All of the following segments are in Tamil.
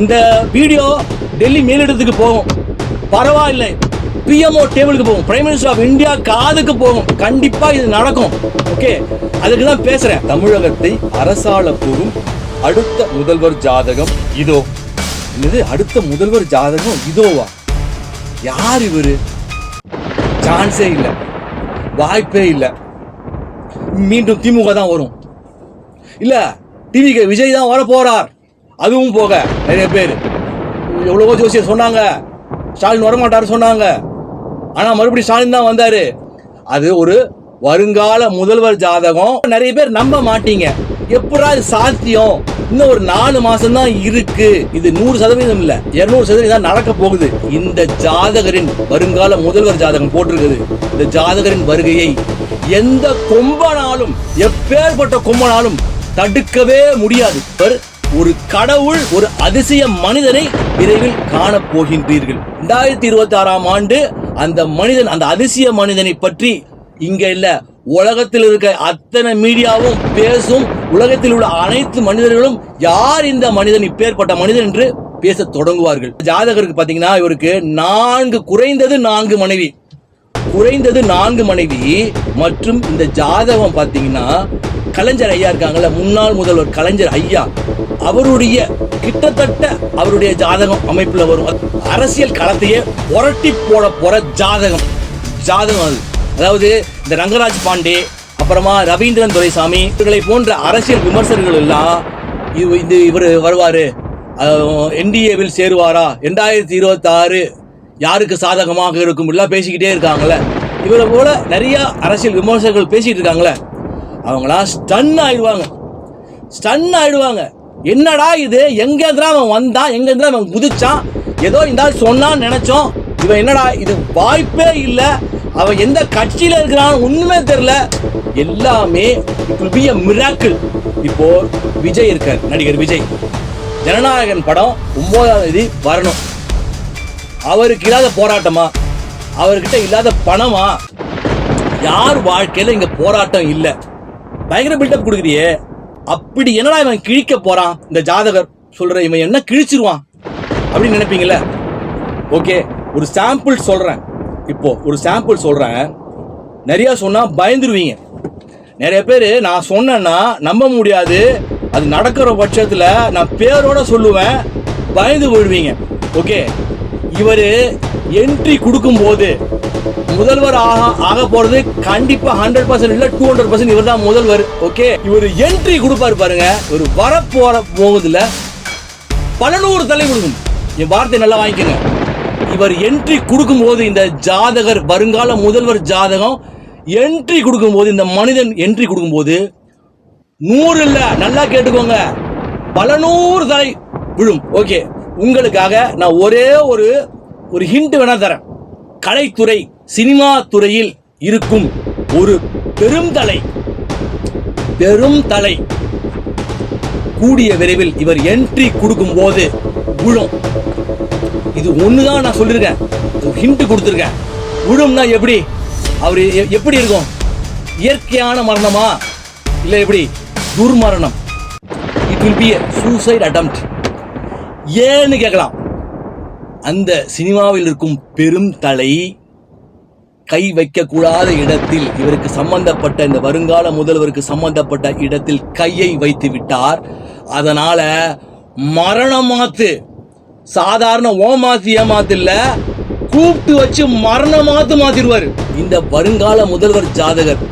இந்த வீடியோ டெல்லி மேலிடத்துக்கு போகும், பரவாயில்லை பிஎம்ஓ டேபிளுக்கு போகும், பிரைம் மினிஸ்டர் ஆஃப் இந்தியா காதுக்கு போகும். கண்டிப்பா இது நடக்கும். ஓகே, அதுக்கு தான் பேசுறேன். தமிழகத்தை அரசாள போகும் அடுத்த முதல்வர் ஜாதகம் இதோ. என்னது அடுத்த முதல்வர் ஜாதகம் இதோவா? யார் இவரு? சான்ஸே இல்லை, வாய்ப்பே இல்லை. மீண்டும் திமுக தான் வரும். இல்ல டிவிக்கு விஜய் தான் வர போறார். அதுவும் போக நிறைய பேர் எவ்வளவோ ஜோசியர் சொன்னாங்க, ஸ்டாலின் வரமாட்டாரு சொன்னாங்க. ஆனா மறுபடியும் ஸ்டாலின் தான் வந்தாரு. அது ஒரு வருங்கால முதல்வர் ஜாதகம். நிறைய பேர் நம்ப மாட்டீங்க. எப்படா இது சாத்தியம்? இன்னும் ஒரு 4 மாசம் தான் இருக்கு. இது 100% இல்ல, 200% தான் நடக்க போகுது. இந்த ஜாதகரின் வருங்கால முதல்வர் ஜாதகம் போட்டிருக்குது. இந்த ஜாதகரின் வருகையை எந்த கொம்பனாலும், எப்பேற்பட்ட கொம்பனாலும் தடுக்கவே முடியாது. ஒரு கடவுள், ஒரு அதிசய மனிதனை விரைவில் காண போகின்றீர்கள். 2026ஆம் ஆண்டு அந்த மனிதன், அந்த அதிசய மனிதனை பற்றி இங்க இல்ல, உலகத்தில் இருக்க அத்தனை மீடியாவும் பேசும். உலகத்தில் உள்ள அனைத்து மனிதர்களும் யார் இந்த மனிதன், இப்பேற்பட்ட மனிதன் என்று பேச தொடங்குவார்கள். ஜாதகருக்கு பாத்தீங்கன்னா இவருக்கு குறைந்தது 4 மனைவி, குறைந்தது 4 மனைவி. மற்றும் இந்த ஜாதகம் பாத்தீங்கன்னா கலைஞர் ஐயா இருக்காங்கல்ல, முன்னாள் முதல்வர் கலைஞர் ஐயா, அவருடைய கிட்டத்தட்ட அவருடைய ஜாதகம் அமைப்புல வரும். அரசியல் களத்தையே புரட்டி போற ஜாதகம் அது. அதாவது இந்த ரங்கராஜ் பாண்டே, அப்புறமா ரவீந்திரன் துரைசாமி இவர்களை போன்ற அரசியல் விமர்சகர்கள் எல்லாம் இவர் வருவாரு, என்டிஏவில் சேருவாரா, 2026 யாருக்கு சாதகமாக இருக்கும் எல்லாம் பேசிக்கிட்டே இருக்காங்களே. இவரை போல நிறைய அரசியல் விமர்சகர்கள் பேசிட்டு இருக்காங்களே, அவங்களாம் ஸ்டன் ஆயிடுவாங்க. என்னடா இது, எங்க இருந்தா அவன் வந்தான், எங்க இருந்தா அவன் குதிச்சான், ஏதோ இந்த சொன்னான்னு நினைச்சோம், இவன் என்னடா இது, வாய்ப்பே இல்ல, அவன் எந்த கட்சியில இருக்கிறான் ஒண்ணுமே தெரியல. எல்லாமே it will be a miracle. இப்போ விஜய் இருக்கார், நடிகர் விஜய், ஜனநாயகன் படம் 9ஆம் தேதி வரணும். அவருக்கு இல்லாத போராட்டமா, அவர்கிட்ட இல்லாத பணமா? யார் வாழ்க்கையில இங்க போராட்டம் இல்ல? பயங்கர பில்டப் கொடுக்குறியே, அப்படி என்னடா இவன் கிழிக்க போறான்? இந்த ஜாதகர் சொல்ற இவன் என்ன கிழிச்சிருவான் அப்படின்னு நினைப்பீங்கல்ல. ஓகே, ஒரு சாம்பிள் சொல்றேன். இப்போ ஒரு சாம்பிள் சொல்றேன். நிறைய சொன்னா பயந்துருவீங்க. நிறைய பேர் நான் சொன்னேன்னா நம்ப முடியாது, அது நடக்கிற பட்சத்துல நான் பேரோட சொல்லுவேன், பயந்து போயிடுவீங்க. ஓகே, இவரு என்ட்ரி கொடுக்கும் போது முதல்வர் ஆக போறது கண்டிப்பா 100% இல்ல 200% இவர் தான் முதல்வர். ஓகே, இவர் என்ட்ரி கொடுப்பாரு பாருங்க, ஒரு வரப்போற போகுதுல பல 100 தலை கொடுக்கும். என் வார்த்தை நல்லா வாங்கிக்கோங்க. இவர் என்ட்ரி கொடுக்கும் போது, இந்த ஜாதகர் வருங்கால முதல்வர் ஜாதகம் என்ட்ரி கொடுக்கும் போது, இந்த மனிதன் என்ட்ரி கொடுக்கும் போது 100 இல்ல, நல்லா கேட்டுக்கோங்க, பல 100 தலை விழும். ஓகே, உங்களுக்காக நான் ஒரே ஒரு ஹிண்ட் வேணா தரேன். கலைத்துறை, சினிமா துறையில் இருக்கும் ஒரு பெரும் தலை கூடிய விரைவில் இவர் என்ட்ரி கொடுக்கும் போது விழும். இது ஒண்ணுதான் நான் சொல்லிருக்கேன், ஹிண்ட் கொடுத்திருக்கேன். விழும்னா எப்படி, அவர் எப்படி இருக்கும்? இயற்கையான மரணமா இல்ல எப்படி துர்மரணம்? It will be a suicide attempt. ஏன்னு கேட்கலாம். அந்த சினிமாவில் இருக்கும் பெரும் தலை கை வைக்க கூடாத இடத்தில், இவருக்கு சம்பந்தப்பட்ட, இந்த வருங்கால முதல்வருக்கு சம்பந்தப்பட்ட இடத்தில் கையை வைத்து விட்டார். அதனால மரணமாத்து, சாதாரண ஏமாத்து இல்ல, கூப்பிட்டு வச்சு மாத்திருவாரு. இந்த வருங்கால முதல்வர் ஜாதகர்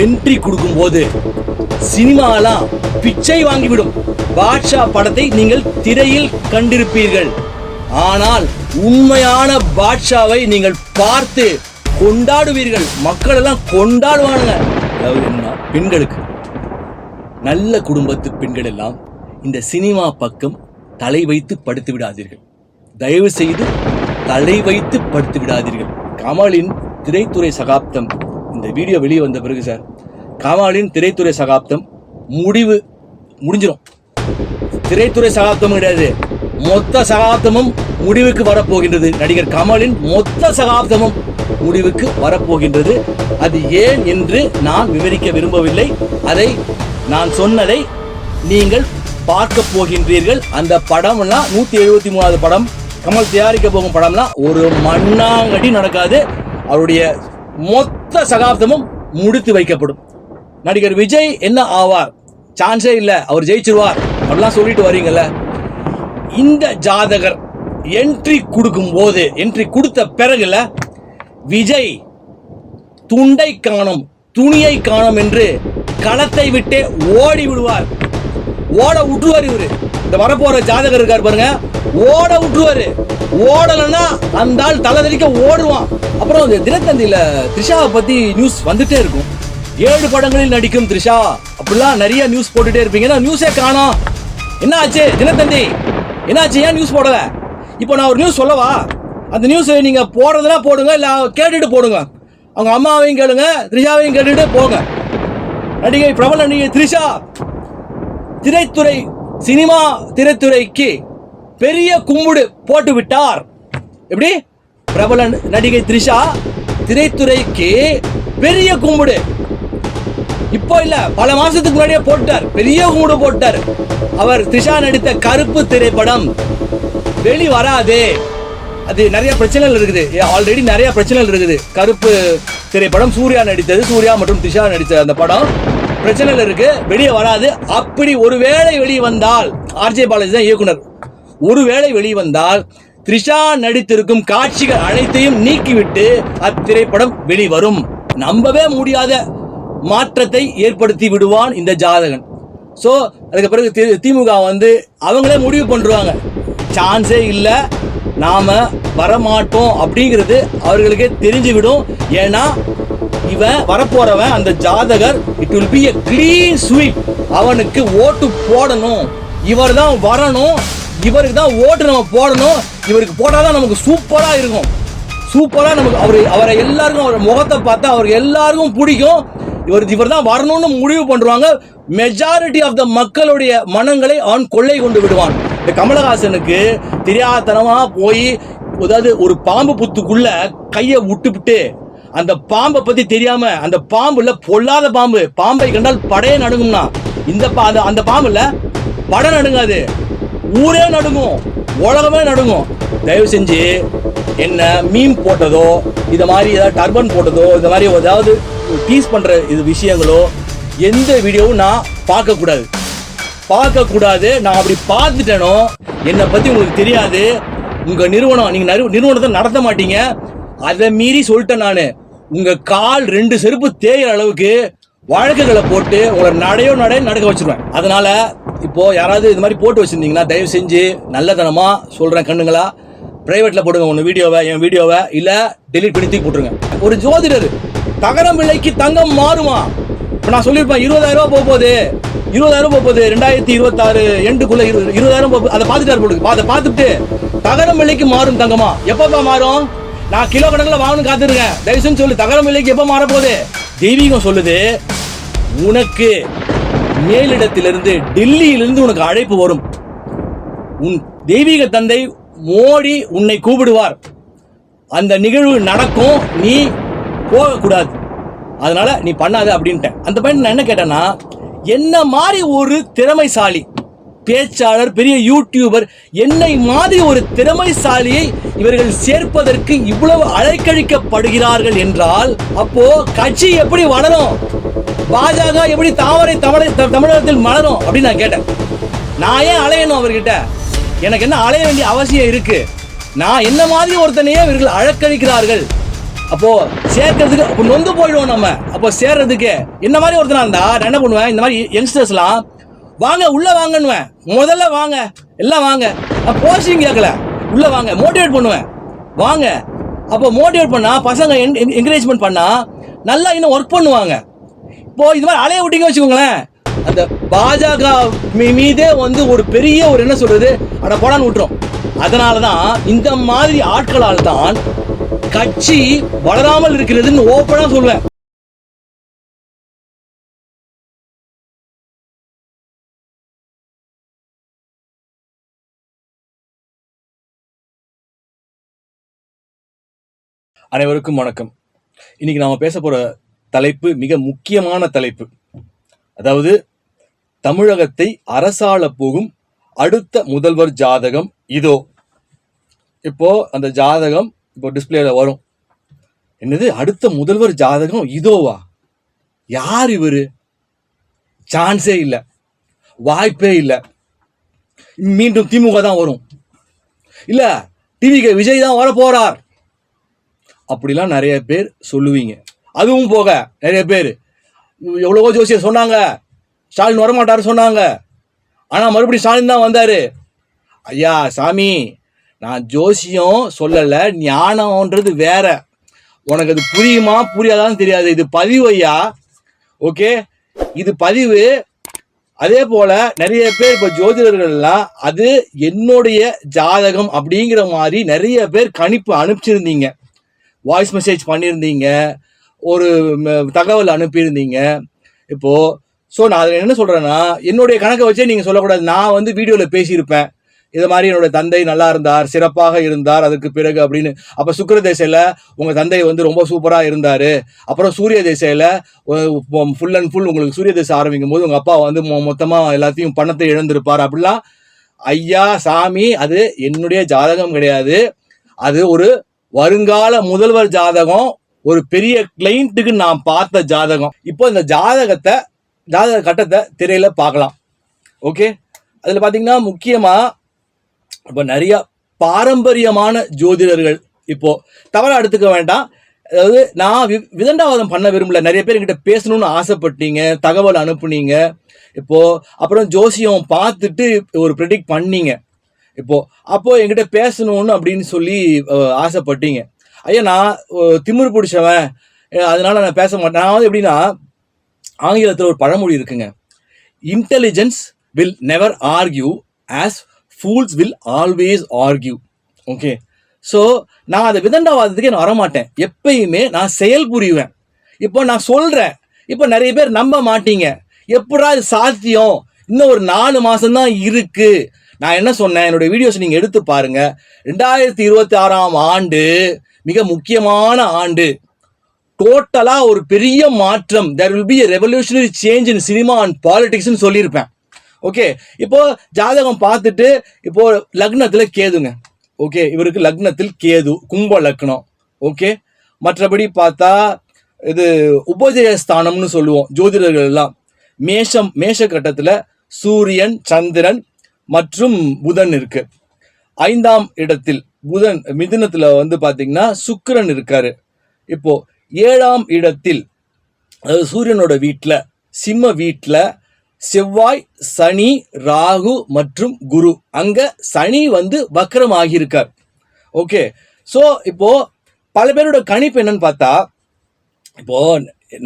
என்ட்ரி கொடுக்கும் போது சினிமாலாம் பிச்சை வாங்கிவிடும். பாட்ஷா படத்தை நீங்கள் திரையில் கண்டிருப்பீர்கள், ஆனால் உண்மையான பாட்ஷாவை நீங்கள் பார்த்து கொண்டாடுவீர்கள். மக்கள் எல்லாம் கொண்டாடுவாங்க. அதாவது என்ன, பெண்களுக்கு, நல்ல குடும்பத்து பெண்கள் எல்லாம் இந்த சினிமா பக்கம் தலை வைத்து படுத்து விடாதீர்கள். தயவு செய்து தலை வைத்து படுத்து விடாதீர்கள். கமலின் திரைத்துறை சகாப்தம், இந்த வீடியோ வெளியே வந்த பிறகு சார், கமலின் திரைத்துறை சகாப்தம் முடிஞ்சிடும். திரைத்துறை சகாப்தம் கிடையாது, மொத்த சகாப்தமும் முடிவுக்கு வரப்போகின்றது. நடிகர் கமலின் மொத்த சகாப்தமும் முடிவுக்கு வரப்போகின்றது. அது ஏன் என்று நான் விவரிக்க விரும்பவில்லை. அதை நான் சொன்னதை நீங்கள் பார்க்க போகின்றீர்கள். அந்த படம்லாம் 173வது படம், கமல் தயாரிக்க போகும் படம்லாம் ஒரு மண்ணாங்கடி நடக்காது. அவருடைய மொத்த சகாப்தமும் முடித்து வைக்கப்படும். நடிகர் விஜய் என்ன ஆவார்? சான்ஸே இல்ல, அவர் ஜெயிச்சிருவார் அப்படிலாம் சொல்லிட்டு வரீங்கல்ல. இந்த ஜாதகர் என்ட்ரி கொடுக்கும் போது, என்ட்ரி கொடுத்த பிறகுல விஜய் துண்டை காணும் துணியை காணும் என்று களத்தை விட்டே ஓடி விடுவார். ஓட விட்டுருவார். இவரு இந்த வரப்போற ஜாதகர் இருக்கார் பாருங்க, ஓட விட்டுருவாரு. ஓடலன்னா அந்த ஆள் தலை தெறிக்க ஓடுவான். அப்புறம் இந்த தினத்தந்தியில த்ரிஷாவை பத்தி நியூஸ் வந்துட்டே இருக்கும். 7 படங்களில் நடிக்கும் த்ரிஷா அப்படிலாம் நிறைய நியூஸ் போட்டுட்டே இருப்பீங்க. நியூஸே காணோம். என்ன ஆச்சு தினத்தந்தி? என்ன ஆச்சு? ஏன் நியூஸ் போடல? இப்போ நான் ஒரு நியூஸ் சொல்லவா? அந்த நியூஸ் நீங்க போடுறதுனா போடுங்க, இல்ல கேட்டுட்டு போடுங்க. அவங்க அம்மாவையும் கேளுங்க, த்ரிஷாவையும் கேட்டுட்டு போங்க. நடிகை, பிரபல நடிகை த்ரிஷா திரைத்துறை, சினிமா திரைத்துறைக்கு பெரிய கும்பிடு போட்டு விட்டார். எப்படி? பிரபல நடிகை த்ரிஷா திரைத்துறைக்கு பெரிய கும்பிடு. இப்போ இல்ல, பல மாசத்துக்கு முன்னாடியே போட்டார். பெரிய கும்பிடு போட்டார். அவர் த்ரிஷா நடித்த கருப்பு திரைப்படம் வெளி வராது. அது நிறைய பிரச்சனைகள் இருக்குது. ஆல்ரெடி நிறைய பிரச்சனைகள் இருக்குது. கருப்பு திரைப்படம் சூர்யா நடித்தது, சூர்யா மற்றும் த்ரிஷா நடித்த அந்த படம் பிரச்சனைகள் இருக்கு, வெளியே வராது. அப்படி ஒருவேளை வெளியே வந்தால், ஆர்ஜே பாலாஜி தான் இயக்குனர், ஒருவேளை வெளியே வந்தால் த்ரிஷா நடித்திருக்கும் காட்சிகள் அனைத்தையும் நீக்கிவிட்டு அத்திரைப்படம் வெளிவரும். நம்பவே முடியாத மாற்றத்தை ஏற்படுத்தி விடுவான் இந்த ஜாதகன். ஸோ அதுக்கு பிறகு திமுக வந்து அவங்களே முடிவு பண்ணுவாங்க, சான்ஸே இல்லை, நாம வரமாட்டோம் அப்படிங்கிறது அவர்களுக்கே தெரிஞ்சுவிடும். ஏன்னா இவன் வரப்போறவன், அந்த ஜாதகர், it will be a clean sweep. அவனுக்கு ஓட்டு போடணும், இவர் தான் வரணும், இவருக்கு தான் ஓட்டு நம்ம போடணும். இவருக்கு போட்டாதான் நமக்கு சூப்பரா இருக்கும். சூப்பரா நமக்கு அவரை எல்லாருக்கும், அவர் முகத்தை பார்த்தா அவருக்கு எல்லாருக்கும் பிடிக்கும். இவர் தான் வரணும்னு முடிவு பண்றாங்க. மெஜாரிட்டி ஆஃப் த மக்களுடைய மனங்களை அவன் கொள்ளை கொண்டு விடுவான். இந்த கமலஹாசனுக்கு தெரியாதனமா போய், அதாவது ஒரு பாம்பு புத்துக்குள்ள கையை விட்டுவிட்டு அந்த பாம்பை பத்தி தெரியாம, அந்த பாம்புல பொல்லாத பாம்பு, பாம்பை கண்டால் படையே நடுங்கும்னா, அந்த பாம்புல படை நடுங்காது, ஊரே நடுங்கும், உலகமே நடுங்கும். தயவு செஞ்சு என்ன மீம் போட்டதோ, இத மாதிரி ஏதாவது டர்பன் போட்டதோ, இந்த மாதிரி ஏதாவது டீஸ் பண்ற இது விஷயங்களோ எந்த வீடியோவும் நான் பார்க்க கூடாது. நான் அப்படி பார்த்துட்டேனோ என்னை பத்தி உங்களுக்கு தெரியாது. உங்க நிறுவனம், நீங்க நிறுவனத்தை நடத்த மாட்டீங்க. அதை மீறி சொல்லிட்டேன் நானு. உங்க கால் 2 செருப்பு தேயிற அளவுக்கு வழக்குகளை போட்டு உங்களை நடைய நடக்க வச்சிருவேன். அதனால இப்போ யாராவது இது மாதிரி போட்டு வச்சிருந்தீங்கன்னா தயவு செஞ்சு நல்லதனமா சொல்றேன், கண்ணுங்களா, பிரைவேட்ல போடுங்க ஒன்னு வீடியோவை, என் வீடியோவை, இல்ல டெலிட் பண்ணி தூக்கி போட்டுருங்க. ஒரு ஜோதிடர் தகரம் விலைக்கு தங்கம் மாறுமா? இப்ப நான் சொல்லியிருப்பேன் 20,000 ரூபாய் போக போகுது, 20,000 போக போகுது, 2026 எண்டுக்குள்ள 20,000 போகுது. அதை பார்த்துட்டாரு போடுங்க. அதை பார்த்துட்டு தகரம் விலைக்கு மாறும் தங்கமா? எப்பப்பா மாறும்? நான் கிலோ கணக்கில் வாங்கணும் காத்துருக்கேன். தயவு செஞ்சு சொல்லு, தகரம் விலைக்கு எப்ப மாற போகுது? தெய்வீகம் சொல்லுது, உனக்கு மேலிடத்திலிருந்து, டெல்லியிலிருந்து உனக்கு அழைப்பு வரும். உன் தெய்வீக தந்தை மோடி உன்னை கூப்பிடுவார். அந்த நிகழ்வு நடக்கும், நீ போகக்கூடாது, அதனால நீ பண்ணாத அப்படின்ட்டேன். அந்த பையன் நான் என்ன கேட்டேன்னா, என்ன மாதிரி ஒரு திறமைசாலி பேச்சாளர், பெரிய யூடியூபர், என்னை மாதிரி ஒரு திறமைசாலியை இவர்கள் சேர்ப்பதற்கு இவ்வளவு அலைக்கழிக்கப்படுகிறார்கள் என்றால், அப்போ கட்சி எப்படி வளரும்? பாஜக எப்படி தமிழகத்தில் மலரும் அப்படின்னு நான் கேட்டேன். நான் ஏன் அலையணும் அவர்கிட்ட? எனக்கு என்ன அலைய வேண்டிய அவசியம் இருக்கு? நான் என்ன மாதிரி ஒருத்தனையே இவர்கள் அழக்கழிக்கிறார்கள். அப்போ சேர்க்கிறதுக்கு அப்போ நொந்து போயிடுவோம் நம்ம. அப்போ சேர்றதுக்கு என்ன மாதிரி ஒருத்தனா இருந்தா நான் என்ன பண்ணுவேன், இந்த மாதிரி யங்ஸ்டர்ஸ்லாம் வாங்க உள்ள வாங்கன்னுவேன். முதல்ல வாங்க, எல்லாம் வாங்க. நான் போஸ்டிங் கேட்கல, உள்ள வாங்க, மோட்டிவேட் பண்ணுவேன், வாங்க. அப்போ மோட்டிவேட் பண்ணா, பசங்க என்கரேஜ்மெண்ட் பண்ணா நல்லா இன்னும் ஒர்க் பண்ணுவாங்க. இப்போ இது மாதிரி அலைய விட்டீங்க வச்சுக்கோங்களேன், அந்த பாஜக மீதே வந்து ஒரு பெரிய ஒரு என்ன சொல்றது, அட போடான்னு விட்டுரும். அதனாலதான் இந்த மாதிரி ஆட்களால் தான் கட்சி வளராமல் இருக்கிறதுன்னு ஓப்பனா சொல்லுவேன். அனைவருக்கும் வணக்கம். இன்னைக்கு நாம பேச போற தலைப்பு மிக முக்கியமான தலைப்பு. அதாவது தமிழகத்தை அரசாள போகும் அடுத்த முதல்வர் ஜாதகம் இதோ. இப்போ அந்த ஜாதகம் இப்போ டிஸ்பிளேல வரும். என்னது, அடுத்த முதல்வர் ஜாதகம் இதோவா? யார் இவரு? சான்ஸே இல்லை, வாய்ப்பே இல்லை. மீண்டும் திமுக தான் வரும், இல்ல டிவிக்கு விஜய் தான் வர போறார் அப்படிலாம் நிறைய பேர் சொல்லுவீங்க. அதுவும் போக நிறைய பேர் எவ்வளவோ ஜோசியர் சொன்னாங்க, ஸ்டாலின் வரமாட்டாரு சொன்னாங்க, ஆனா மறுபடியும் ஸ்டாலின் தான் வந்தாரு. ஐயா சாமி, நான் ஜோசியம் சொல்லல, ஞானம்ன்றது வேற. உனக்கு அது புரியுமா புரியாதான்னு தெரியாது. இது பதிவு ஐயா, ஓகே, இது பதிவு. அதே போல நிறைய பேர் இப்ப ஜோதிடர்கள்லாம் அது என்னுடைய ஜாதகம் அப்படிங்கிற மாதிரி நிறைய பேர் கணிப்பு அனுப்பிச்சிருந்தீங்க, வாய்ஸ் மெசேஜ் பண்ணியிருந்தீங்க, ஒரு தகவல் அனுப்பியிருந்தீங்க. இப்போ ஸோ நான் அதில் என்ன சொல்றேன்னா, என்னுடைய கணக்கை வச்சே நீங்க சொல்லக்கூடாது. நான் வந்து வீடியோல பேசியிருப்பேன், இது மாதிரி என்னோட தந்தை நல்லா இருந்தார், சிறப்பாக இருந்தார் அதுக்கு பிறகு அப்படின்னு. அப்ப சுக்கிர திசையில உங்க தந்தை வந்து ரொம்ப சூப்பரா இருந்தாரு, அப்புறம் சூரிய திசையில ஃபுல் அண்ட் ஃபுல் உங்களுக்கு சூரிய திசை ஆரம்பிக்கும் போது உங்க அப்பா வந்து மொத்தமா எல்லாத்தையும் பணத்தை இழந்திருப்பார் அப்படிலாம். ஐயா சாமி, அது என்னுடைய ஜாதகம் கிடையாது, அது ஒரு வருங்கால முதல்வர் ஜாதகம், ஒரு பெரிய கிளைண்ட்டுக்கு நான் பார்த்த ஜாதகம். இப்போ இந்த ஜாதக கட்டத்தை திரையில பார்க்கலாம். ஓகே, அதுல பாத்தீங்கன்னா முக்கியமா இப்போ நிறைய பாரம்பரியமான ஜோதிடர்கள், இப்போ தவறா எடுத்துக்க வேண்டாம், அதாவது நான் விதண்டாவாதம் பண்ண விரும்பல. நிறைய பேர் என்கிட்ட பேசணும்னு ஆசைப்பட்டீங்க, தகவல் அனுப்புனீங்க. இப்போ அப்புறம் ஜோசியம் பார்த்துட்டு ஒரு ப்ரெடிக்ட் பண்ணீங்க. அப்போ என்கிட்ட பேசணும்னு அப்படின்னு சொல்லி ஆசைப்பட்டீங்க. ஐயா நான் திமிரு பிடிச்சவன், அதனால நான் பேச மாட்டேன். நான் வந்து எப்படின்னா, ஆங்கிலத்தில் ஒரு பழமொழி இருக்குங்க, intelligence will never argue as fools will always argue. Okay, so நான் அதை விதண்டாவாதத்துக்கு நான் வரமாட்டேன், எப்பயுமே நான் செயல் புரிவேன். இப்போ நான் சொல்றேன், இப்போ நிறைய பேர் நம்ப மாட்டீங்க, எப்படா இது சாத்தியம், இன்னும் ஒரு 4 மாசம் தான் இருக்கு. நான் என்ன சொன்னேன், என்னுடைய வீடியோஸ் நீங்க எடுத்து பாருங்க. 2026 ஆண்டு மிக முக்கியமான ஆண்டு, டோட்டலா ஒரு பெரிய மாற்றம், there will be a revolutionary change in cinema and politics ன்னு சொல்லியிருப்பேன். ஓகே, இப்போ ஜாதகம் பார்த்துட்டு இப்போ லக்னத்துல கேதுங்க. ஓகே, இவருக்கு லக்னத்தில் கேது, கும்ப லக்னம். ஓகே, மற்றபடி பார்த்தா இது உபஜயஸ்தானம்னு சொல்லுவோம் ஜோதிடர்கள் எல்லாம். மேஷ கட்டத்துல சூரியன், சந்திரன் மற்றும் புதன் இருக்கு. 5ஆம் இடத்தில் புதன், மிதுனத்துல வந்து பாத்தீங்கன்னா சுக்கிரன் இருக்காரு. இப்போ 7ஆம் இடத்தில், அதாவது சூரியனோட வீட்டுல, சிம்ம வீட்டுல செவ்வாய், சனி, ராகு மற்றும் குரு. அங்க சனி வந்து வக்ரம் ஆகியிருக்கார். ஓகே, ஸோ இப்போ பல பேரோட கணிப்பு என்னன்னு பார்த்தா, இப்போ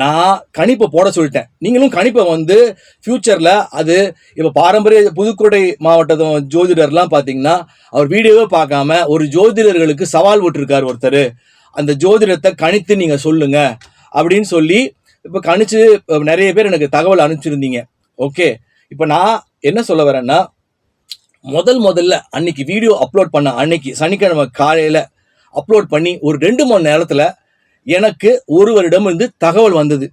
நான் கணிப்பை போட சொல்லிட்டேன், நீங்களும் கணிப்பை வந்து ஃபியூச்சர்ல அது இப்போ பாரம்பரிய புதுக்கோட்டை மாவட்ட ஜோதிடர்லாம் பார்த்தீங்கன்னா, அவர் வீடியோவே பார்க்காம ஒரு ஜோதிடர்களுக்கு சவால் விட்டுருக்காரு ஒருத்தர், அந்த ஜோதிடத்தை கணித்து நீங்க சொல்லுங்க அப்படின்னு சொல்லி இப்போ கணிச்சு நிறைய பேர் எனக்கு தகவல் அனுப்பிச்சிருந்தீங்க. ஓகே, இப்போ நான் என்ன சொல்ல வரேன்னா, முதல்ல அன்னைக்கு வீடியோ அப்லோட் பண்ண அன்னைக்கு சனிக்கிழமை காலையில அப்லோட் பண்ணி ஒரு 2 மணி நேரத்துல எனக்கு ஒருவரிடம் இருந்து தகவல் வந்தது.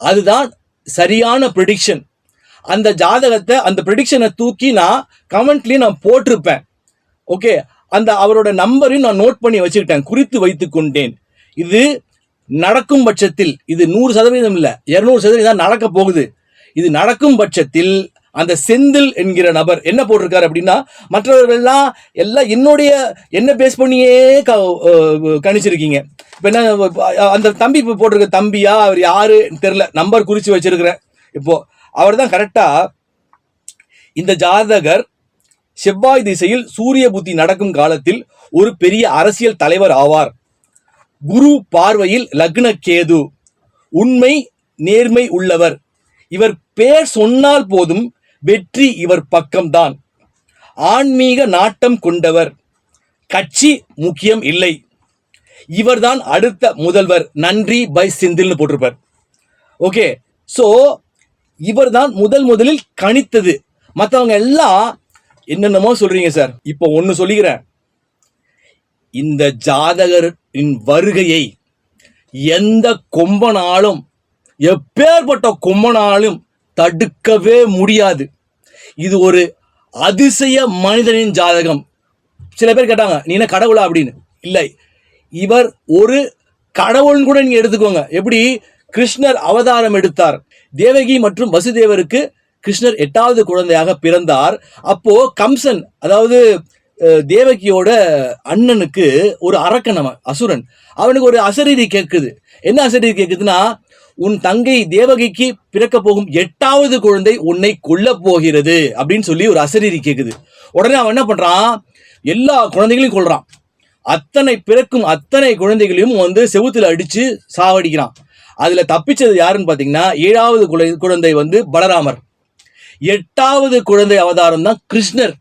அதுதான் சரியான ப்ரெடிக்ஷன். அந்த ஜாதகத்தை, அந்த ப்ரெடிக்ஷனை தூக்கி நான் கமெண்ட்லயும் நான் போட்டிருப்பேன். ஓகே, அந்த அவரோட நம்பரையும் நான் நோட் பண்ணி வச்சுக்கிட்டேன், குறித்து வைத்துக் கொண்டேன். இது நடக்கும் பட்சத்தில், இது 100% இல்ல, 200% தான் நடக்க போகுது. இது நடக்கும் பட்சத்தில் அந்த செந்தில் என்கிற நபர் என்ன போட்டிருக்காரு அப்படின்னா, மற்றவர்கள்லாம் எல்லாம் என்ன பேஸ் பண்ணியே கணிச்சிருக்கீங்க. இப்ப என்ன அந்த தம்பி இப்ப போட்டிருக்க தம்பியா, அவர் யாரு தெரியல, நம்பர் குறிச்சு வச்சிருக்கிறேன். இப்போ அவர் தான் கரெக்டா, இந்த ஜாதகர் செவ்வாய் திசையில் சூரிய புத்தி நடக்கும் காலத்தில் ஒரு பெரிய அரசியல் தலைவர் ஆவார். குரு பார்வையில் லக்ன கேது, உண்மை நேர்மை உள்ளவர், இவர் பேர் சொன்னால் போதும் வெற்றி இவர் பக்கம்தான், ஆன்மீக நாட்டம் கொண்டவர், கட்சி முக்கியம் இல்லை, இவர்தான் அடுத்த முதல்வர், நன்றி பை செந்தில்னு போட்டிருப்பார். ஓகே, சோ இவர் தான் முதலில் கணித்தது. மற்றவங்க எல்லாம் என்னென்னமோ சொல்றீங்க சார். இப்போ ஒன்னு சொல்லிக்கிறேன், இந்த ஜாதகரின் வருகையை எந்த கொம்பனாலும், எப்பேற்பட்ட கொம்பனாலும் தடுக்கவே முடியாது. இது ஒரு அதிசய மனிதனின் ஜாதகம். சில பேர் கேட்டாங்க, நீ என்ன கடவுளா அப்படின்னு. இல்லை, இவர் ஒரு கடவுள்னு கூட நீங்க எடுத்துக்கோங்க. எப்படி கிருஷ்ணர் அவதாரம் எடுத்தார், தேவகி மற்றும் வசுதேவருக்கு கிருஷ்ணர் 8வது குழந்தையாக பிறந்தார். அப்போ கம்சன், அதாவது தேவகியோட அண்ணனுக்கு ஒரு அரக்கன், அவன் அசுரன், அவனுக்கு ஒரு அசரீரி கேட்குது. என்ன அசரீரி கேட்குதுன்னா, உன் தங்கை தேவகிக்கு பிறக்க போகும் 8வது குழந்தை உன்னை கொல்ல போகிறது அப்படின்னு சொல்லி ஒரு அசரீரி கேட்குது. உடனே அவன் என்ன பண்றான், எல்லா குழந்தைகளையும் கொல்றான். பிறக்கும் அத்தனை குழந்தைகளையும் வந்து செவுத்துல அடிச்சு சாவடிக்கிறான். அதுல தப்பிச்சது யாருன்னு பாத்தீங்கன்னா, 7வது குழந்தை வந்து பலராமர், 8வது குழந்தை அவதாரம் தான் கிருஷ்ணர்.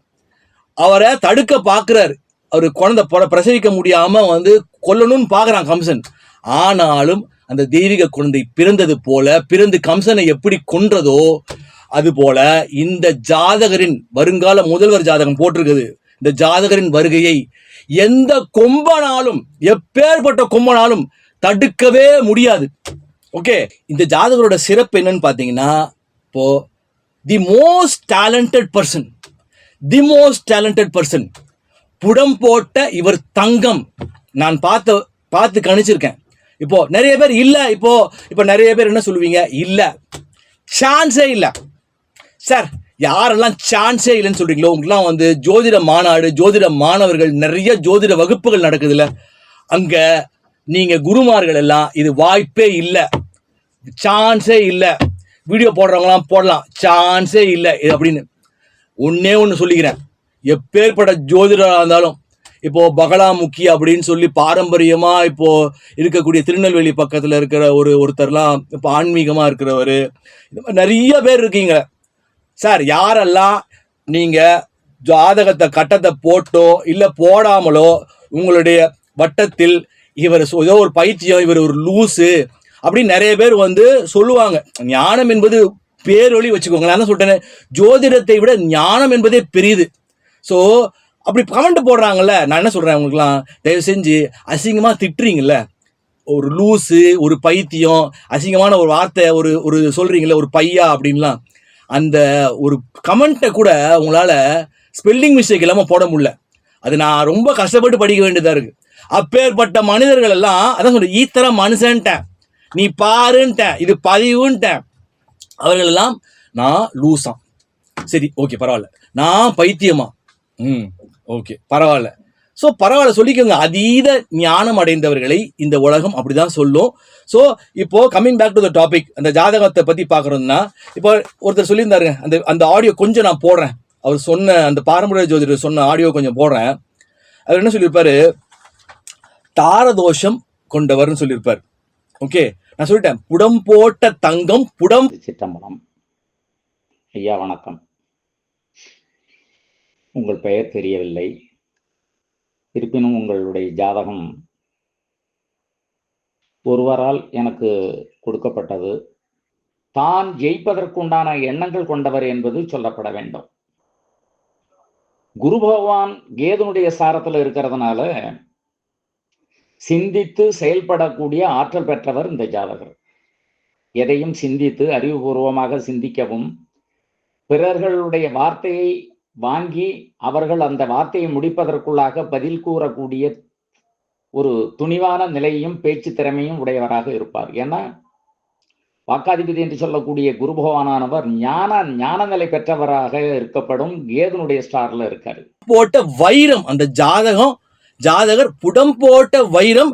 அவரை தடுக்க பாக்குறாரு. அவரு குழந்தை பிரசவிக்க முடியாம வந்து கொல்லணும்னு பாக்குறான் கம்சன். ஆனாலும் அந்த தெய்வீக குழந்தை பிறந்து கம்சனை எப்படி கொன்றதோ அது போல இந்த ஜாதகரின் வருங்கால முதல்வர் ஜாதகம் போட்டிருக்குது. இந்த ஜாதகரின் வருகையை எந்த கொம்பனாலும், எப்பேற்பட்ட கொம்பனாலும் தடுக்கவே முடியாது. ஓகே, இந்த ஜாதகரோட சிறப்பு என்னன்னு பாத்தீங்கன்னா, இப்போ தி மோஸ்ட் டேலண்டட் பர்சன் புடம் போட்ட இவர் தங்கம். நான் பார்த்து கணிச்சிருக்கேன். இப்போ நிறைய பேர் இல்ல, இப்போ நிறைய பேர் என்ன சொல்லுவீங்க, இல்ல சான்ஸே இல்ல சார். யாரெல்லாம் சான்ஸே இல்லைன்னு சொல்றீங்களோ உங்களுக்குலாம் வந்து ஜோதிட மாநாடு, ஜோதிட மாணவர்கள், நிறைய ஜோதிட வகுப்புகள் நடக்குதுல்ல, அங்க நீங்க குருமார்கள் எல்லாம் இது வாய்ப்பே இல்லை, சான்ஸே இல்லை, வீடியோ போடுறவங்களாம் போடலாம், சான்ஸே இல்லை அப்படின்னு ஒன்று சொல்லிக்கிறேன். எப்பேற்பட்ட ஜோதிடராக இருந்தாலும், இப்போ பகலாமுக்கி அப்படின்னு சொல்லி பாரம்பரியமா இப்போ இருக்கக்கூடிய திருநெல்வேலி பக்கத்துல இருக்கிற ஒருத்தர்லாம் இப்போ ஆன்மீகமா இருக்கிறவர், இந்த மாதிரி நிறைய பேர் இருக்கீங்க சார். யாரெல்லாம் நீங்க ஜாதகத்தை கட்டத்தை போட்டோ இல்ல போடாமலோ உங்களுடைய வட்டத்தில் இவர் ஏதோ ஒரு பைத்தியம், இவர் ஒரு லூசு அப்படின்னு நிறைய பேர் வந்து சொல்லுவாங்க. ஞானம் என்பது பேரொழி வச்சுக்கோங்க. நான் தான் சொல்லிட்டேன், ஜோதிடத்தை விட ஞானம் என்பதே பெரியது. ஸோ அப்படி கமெண்ட் போடுறாங்கல்ல, நான் என்ன சொல்றேன், உங்களுக்குலாம் தயவு செஞ்சு அசிங்கமா திட்டுறீங்கல்ல, ஒரு லூசு, ஒரு பைத்தியம், அசிங்கமான ஒரு வார்த்தை ஒரு சொல்றீங்கல்ல, ஒரு பையா அப்படின்லாம், அந்த ஒரு கமெண்ட்டை கூட உங்களால ஸ்பெல்லிங் மிஸ்டேக் இல்லாம போட முடியல. அது நான் ரொம்ப கஷ்டப்பட்டு படிக்க வேண்டியதா இருக்கு. அப்பேற்பட்ட மனிதர்கள் எல்லாம் அதான் சொல்றேன், ஈத்தர மனுஷன்ட்டேன், நீ பாருன்ட்டேன், இது பதிவுன்ட்டேன். அவர்கள் எல்லாம் நான் லூசாம், சரி ஓகே பரவாயில்ல, நான் பைத்தியமா, ஓகே பரவாயில்ல, ஸோ பரவாயில்ல சொல்லிக்கோங்க. அதீத ஞானம் அடைந்தவர்களை இந்த உலகம் அப்படிதான் சொல்லும். ஸோ இப்போ coming back to the topic, அந்த ஜாதகத்தை பத்தி பார்க்கறோம்னா, இப்போ ஒருத்தர் சொல்லியிருந்தாருங்க, அந்த ஆடியோ கொஞ்சம் நான் போடுறேன், அவர் சொன்ன அந்த பாரம்பரிய ஜோதிடர் சொன்ன ஆடியோ கொஞ்சம் போடுறேன். அவர் என்ன சொல்லியிருப்பாரு, தாரதோஷம் கொண்டவர்னு சொல்லியிருப்பார். ஓகே, நான் சொல்லிட்டேன், புடம் போட்ட தங்கம் புடம். சித்தம்பலம் ஐயா வணக்கம். உங்கள் பெயர் தெரியவில்லை, இருப்பினும் உங்களுடைய ஜாதகம் ஒருவரால் எனக்கு கொடுக்கப்பட்டது. தான் ஜெயிப்பதற்குண்டான எண்ணங்கள் கொண்டவர் என்பது சொல்லப்பட வேண்டும். குரு பகவான் கேதுனுடைய சாரத்தில் இருக்கிறதுனால சிந்தித்து செயல்படக்கூடிய ஆற்றல் பெற்றவர் இந்த ஜாதகர். எதையும் சிந்தித்து அறிவுபூர்வமாக சிந்திக்கவும், பிறர்களுடைய வார்த்தையை வாங்கி அவர்கள் அந்த வார்த்தையை முடிப்பதற்குள்ளாக பதில் கூறக்கூடிய ஒரு துணிவான நிலையும் பேச்சு திறமையும் உடையவராக இருப்பார். ஏன்னா வாக்காதிபதி என்று சொல்லக்கூடிய குரு பகவானவர் ஞான நிலை பெற்றவராக இருக்கப்படும் கேதுனுடைய ஸ்டார்ல இருக்காரு. போட்ட வைரம் அந்த ஜாதகர் புடம் போட்ட வைரம்.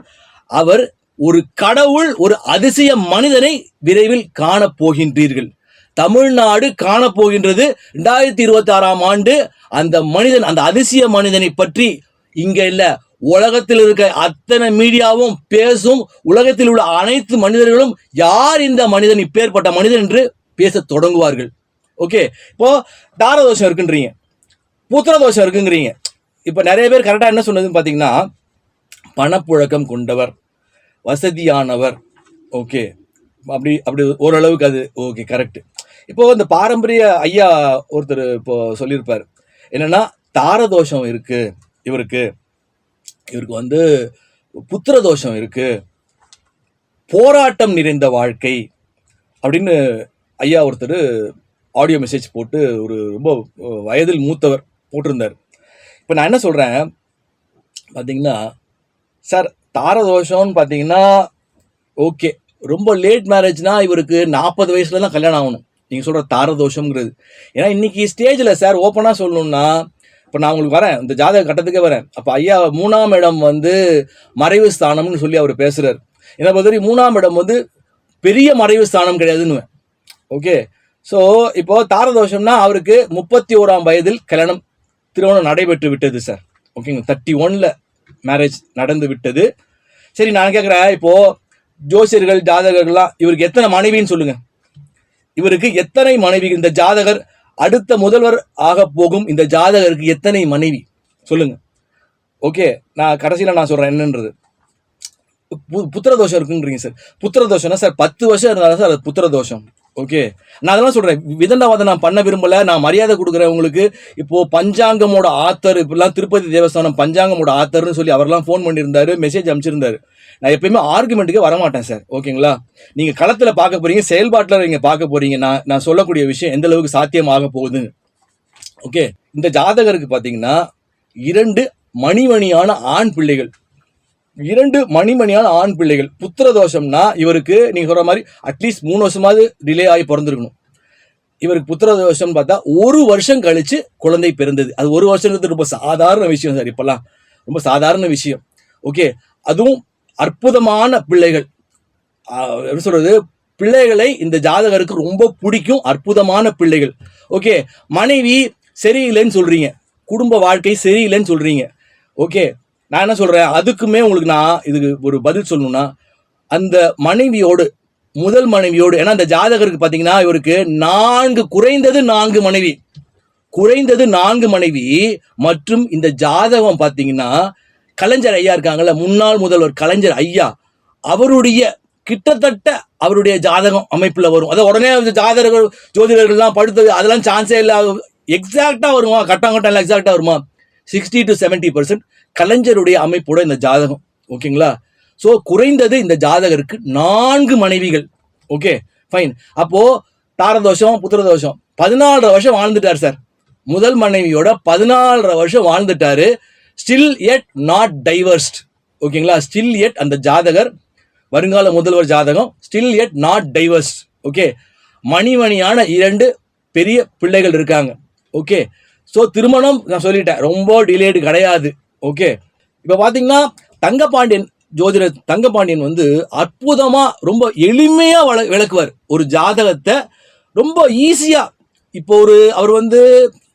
அவர் ஒரு கடவுள், ஒரு அதிசய மனிதனை விரைவில் காண போகின்றீர்கள். தமிழ்நாடு காணப்போகின்றது 2026ஆம் ஆண்டு. அந்த மனிதன், அந்த அதிசய மனிதனை பற்றி இங்க இல்ல, உலகத்தில் இருக்க அத்தனை மீடியாவும் பேசும். உலகத்தில் உள்ள அனைத்து மனிதர்களும் யார் இந்த மனிதன், இப்பேற்பட்ட மனிதன் என்று பேச தொடங்குவார்கள். ஓகே, இப்போ தாரதோஷம் இருக்குன்றீங்க, புத்திரதோஷம் இருக்குங்கிறீங்க. இப்ப நிறைய பேர் கரெக்டா என்ன சொன்னதுன்னு பாத்தீங்கன்னா, பணப்புழக்கம் கொண்டவர், வசதியானவர். ஓகே, அப்படி ஓரளவுக்கு அது ஓகே கரெக்ட். இப்போ இந்த பாரம்பரிய ஐயா ஒருத்தர் இப்போ சொல்லியிருப்பார் என்னன்னா, தாரதோஷம் இருக்கு இவருக்கு வந்து புத்திரதோஷம் இருக்கு, போராட்டம் நிறைந்த வாழ்க்கை அப்படின்னு ஐயா ஒருத்தர் ஆடியோ மெசேஜ் போட்டு ஒரு ரொம்ப வயதில் மூத்தவர் போட்டிருந்தார். இப்போ நான் என்ன சொல்கிறேன் பார்த்தீங்கன்னா, சார் தாரதோஷம்னு பார்த்தீங்கன்னா ஓகே, ரொம்ப லேட் மேரேஜ்னா இவருக்கு 40 வயசுல தான் கல்யாணம் ஆகணும் நீங்கள் சொல்கிற தாரதோஷம்ங்கிறது. ஏன்னா இன்னைக்கு ஸ்டேஜில் சார் ஓப்பனாக சொல்லணும்னா, இப்போ நான் உங்களுக்கு வரேன், இந்த ஜாதக கட்டத்துக்கே வரேன். அப்போ ஐயா 3ஆம் இடம் வந்து மறைவு ஸ்தானம்னு சொல்லி அவர் பேசுகிறார். என்னை பொறுத்தவரை 3ஆம் இடம் வந்து பெரிய மறைவு ஸ்தானம் கிடையாதுன்னு. ஓகே, ஸோ இப்போ தாரதோஷம்னா அவருக்கு 31ஆம் வயதில் கல்யாணம் திருமணம் நடைபெற்று விட்டது சார். ஓகேங்க, 31ல் மேரேஜ் நடந்து விட்டது. சரி, நான் கேட்குறேன், இப்போ ஜோசியர்கள் ஜாதகர்கள்லாம் இவருக்கு எத்தனை மனைவின்னு சொல்லுங்க. இவருக்கு எத்தனை மனைவி? இந்த ஜாதகர் அடுத்த முதல்வர் ஆக போகும் இந்த ஜாதகருக்கு எத்தனை மனைவி சொல்லுங்க. ஓகே, நான் கடைசியில் நான் சொல்றேன் என்னன்றது. புத்திரதோஷம் இருக்குன்றீங்க சார். புத்திரதோஷம்னா சார் 10 வருஷம் இருந்தாலும் சார் அது புத்திரதோஷம். ஓகே, நான் அதெல்லாம் சொல்றேன், விதண்டாவாதம் நான் பண்ண விரும்பல, நான் மரியாதை கொடுக்குறேன் உங்களுக்கு. இப்போ பஞ்சாங்கமோட ஆத்தர், இப்பெல்லாம் திருப்பதி தேவஸ்தானம் பஞ்சாங்கமோட ஆத்தர்னு சொல்லி அவரெல்லாம் ஃபோன் பண்ணியிருந்தாரு, மெசேஜ் அனுப்பிச்சிருந்தாரு. நான் எப்பயுமே ஆர்குமெண்ட்டுக்கே வரமாட்டேன் சார். ஓகேங்களா, நீங்க களத்தில் பார்க்க போறீங்க, செயல்பாட்டில் நீங்க பார்க்க போறீங்க. நான் சொல்லக்கூடிய விஷயம் எந்த அளவுக்கு சாத்தியமாக போகுது. ஓகே, இந்த ஜாதகருக்கு பார்த்தீங்கன்னா 2 மணிமணியான ஆண் பிள்ளைகள், 2 மணிமணியான ஆண் பிள்ளைகள். புத்திரதோஷம்னா இவருக்கு நீங்க சொல்ற மாதிரி அட்லீஸ்ட் 3 வருஷமாவது டிலே ஆகி பிறந்திருக்கணும். இவருக்கு புத்திரதோஷம் பார்த்தா 1 வருஷம் கழிச்சு குழந்தை பிறந்தது. அது 1 வருஷங்கிறது ரொம்ப சாதாரண விஷயம் சார், இப்பெல்லாம் ரொம்ப சாதாரண விஷயம். ஓகே, அதுவும் அற்புதமான பிள்ளைகள். எப்படி சொல்றது, பிள்ளைகளை இந்த ஜாதகருக்கு ரொம்ப பிடிக்கும், அற்புதமான பிள்ளைகள். ஓகே, மனைவி சரியில்லைன்னு சொல்றீங்க, குடும்ப வாழ்க்கை சரியில்லைன்னு சொல்றீங்க. ஓகே, நான் என்ன சொல்றேன், அதுக்குமே உங்களுக்கு நான் இதுக்கு ஒரு பதில் சொல்லணும்னா, அந்த மனைவியோடு, முதல் மனைவியோடு, ஏன்னா அந்த ஜாதகருக்கு பார்த்தீங்கன்னா இவருக்கு குறைந்தது 4 மனைவி, குறைந்தது 4 மனைவி. மற்றும் இந்த ஜாதகம் பார்த்தீங்கன்னா கலைஞர் ஐயா இருக்காங்கல்ல, முன்னாள் முதல்வர் கலைஞர் ஐயா, அவருடைய கிட்டத்தட்ட அவருடைய ஜாதகம் அமைப்புல வரும். அதை உடனே ஜாதகர்கள் ஜோதிடர்கள்லாம் படுத்தது அதெல்லாம் சான்ஸே இல்லை, எக்ஸாக்டா வருமா, கட்டம் எல்லாம் எக்ஸாக்டா வருமா? 60 to 70% கலைஞருடைய அமைப்போட இந்த ஜாதகம். ஓகேங்களா, ஸோ குறைந்தது இந்த ஜாதகருக்கு 4 மனைவிகள். Okay fine. அப்போ தாரதோஷம் புத்திரதோஷம் 14 வருஷம் வாழ்ந்துட்டார் சார். முதல் மனைவியோட 14 வருஷம் வாழ்ந்துட்டாரு. Still yet not divorced. ஓகேங்களா, ஸ்டில் எட் அந்த ஜாதகர் வருங்கால முதல்வர் ஜாதகம் still yet not divorced. Okay, மணிமணியான 2 பெரிய பிள்ளைகள் இருக்காங்க. ஓகே, ஸோ திருமணம் நான் சொல்லிட்டேன், ரொம்ப டிலேடு கிடையாது. ஓகே, இப்போ பார்த்தீங்கன்னா தங்கபாண்டியன் ஜோதிடர் தங்கபாண்டியன் வந்து அற்புதமாக ரொம்ப எளிமையாக விளக்குவார் ஒரு ஜாதகத்தை, ரொம்ப ஈஸியாக. இப்போ அவர் வந்து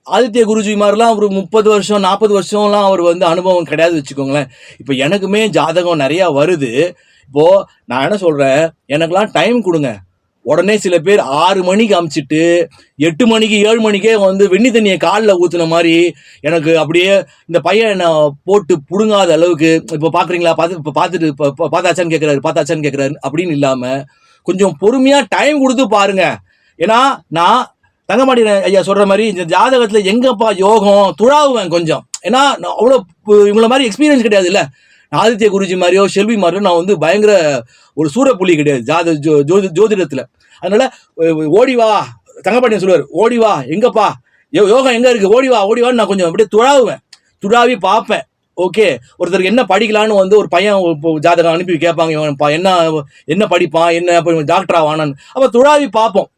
ஆதித்ய குருஜி மாதிரிலாம் ஒரு 30 வருஷம் 40 வருஷம்லாம் அவர் வந்து அனுபவம் கிடையாது வச்சுக்கோங்களேன். இப்போ எனக்குமே ஜாதகம் நிறையா வருது. இப்போது நான் என்ன சொல்கிறேன், எனக்கெல்லாம் டைம் கொடுங்க. உடனே சில பேர் 6 மணிக்கு அமிச்சிட்டு 8 மணிக்கு 7 மணிக்கே வந்து வெண்ணி தண்ணியை காலில் ஊற்றுன மாதிரி எனக்கு அப்படியே இந்த பையன் என்னை போட்டு பிடுங்காத அளவுக்கு, இப்போ பார்க்குறீங்களா, இப்போ பார்த்தாச்சான்னு கேட்குறாரு அப்படின்னு இல்லாமல் கொஞ்சம் பொறுமையாக டைம் கொடுத்து பாருங்க. ஏன்னா நான் தங்கபாண்டியன் ஐயா சொல்கிற மாதிரி இந்த ஜாதகத்தில் எங்கப்பா யோகம் துழாவுவேன் கொஞ்சம். ஏன்னா நான் அவ்வளோ இவங்கள மாதிரி எக்ஸ்பீரியன்ஸ் கிடையாது இல்லை. ஆதித்ய குருஜி மாதிரியோ செல்வி மாதிரியோ நான் வந்து பயங்கர ஒரு சூரப்புலி கிடையாது ஜோதிடத்தில். அதனால ஓடிவா, தங்கபாண்டியன் சொல்லுவார், ஓடிவா எங்கப்பா யோகம் எங்கே இருக்குது, ஓடிவான்னு நான் கொஞ்சம் அப்படியே துழாவி பார்ப்பேன். ஓகே, ஒருத்தருக்கு என்ன படிக்கலான்னு வந்து ஒரு பையன் ஜாதகம் அனுப்பி கேட்பாங்க, என்ன படிப்பான், என்ன டாக்டரா வானான்னு, அப்போ துழாவி பார்ப்போம்.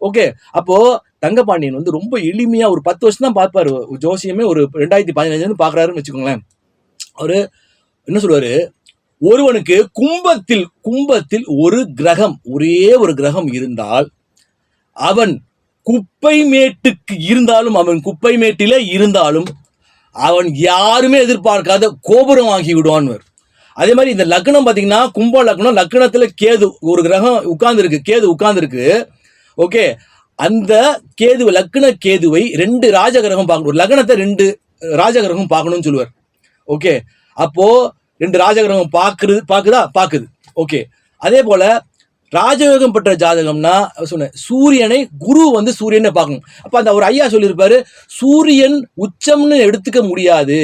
ஓகே, அப்போது தங்கபாண்டியன் வந்து ரொம்ப எளிமையாக ஒரு 10 வருஷம் தான் பார்ப்பாரு ஜோசியமே. ஒரு 2015 பார்க்குறாருன்னு வச்சுக்கோங்களேன். அவர் என்ன சொல்லுவாரு, ஒருவனுக்கு கும்பத்தில் ஒரு கிரகம், ஒரே ஒரு கிரகம் இருந்தால் அவன் குப்பை மேட்டுக்கு இருந்தாலும், அவன் குப்பை மேட்டில இருந்தாலும் அவன் யாருமே எதிர்பார்க்காத கோபுரம் ஆகி விடுவான். அதே மாதிரி இந்த லக்னம் பார்த்தீங்கன்னா கும்ப லக்னம், லக்னத்துல கேது ஒரு கிரகம் உட்கார்ந்துருக்கு. ஓகே, அந்த கேதுவை, லக்ன கேதுவை 2 ராஜகிரகம் பார்க்கணும், லக்னத்தை 2 ராஜகிரகம் பார்க்கணும்னு சொல்லுவார். ஓகே, அப்போ 2 ராஜகிரகம் பார்க்குது. ஓகே, அதே போல ராஜயோகம் பெற்ற ஜாதகம்னா சொன்னேன், சூரியனை குரு வந்து சூரியனை பார்க்கணும். அப்போ அந்த ஒரு ஐயா சொல்லியிருப்பாரு, சூரியன் உச்சம்னு எடுத்துக்க முடியாது,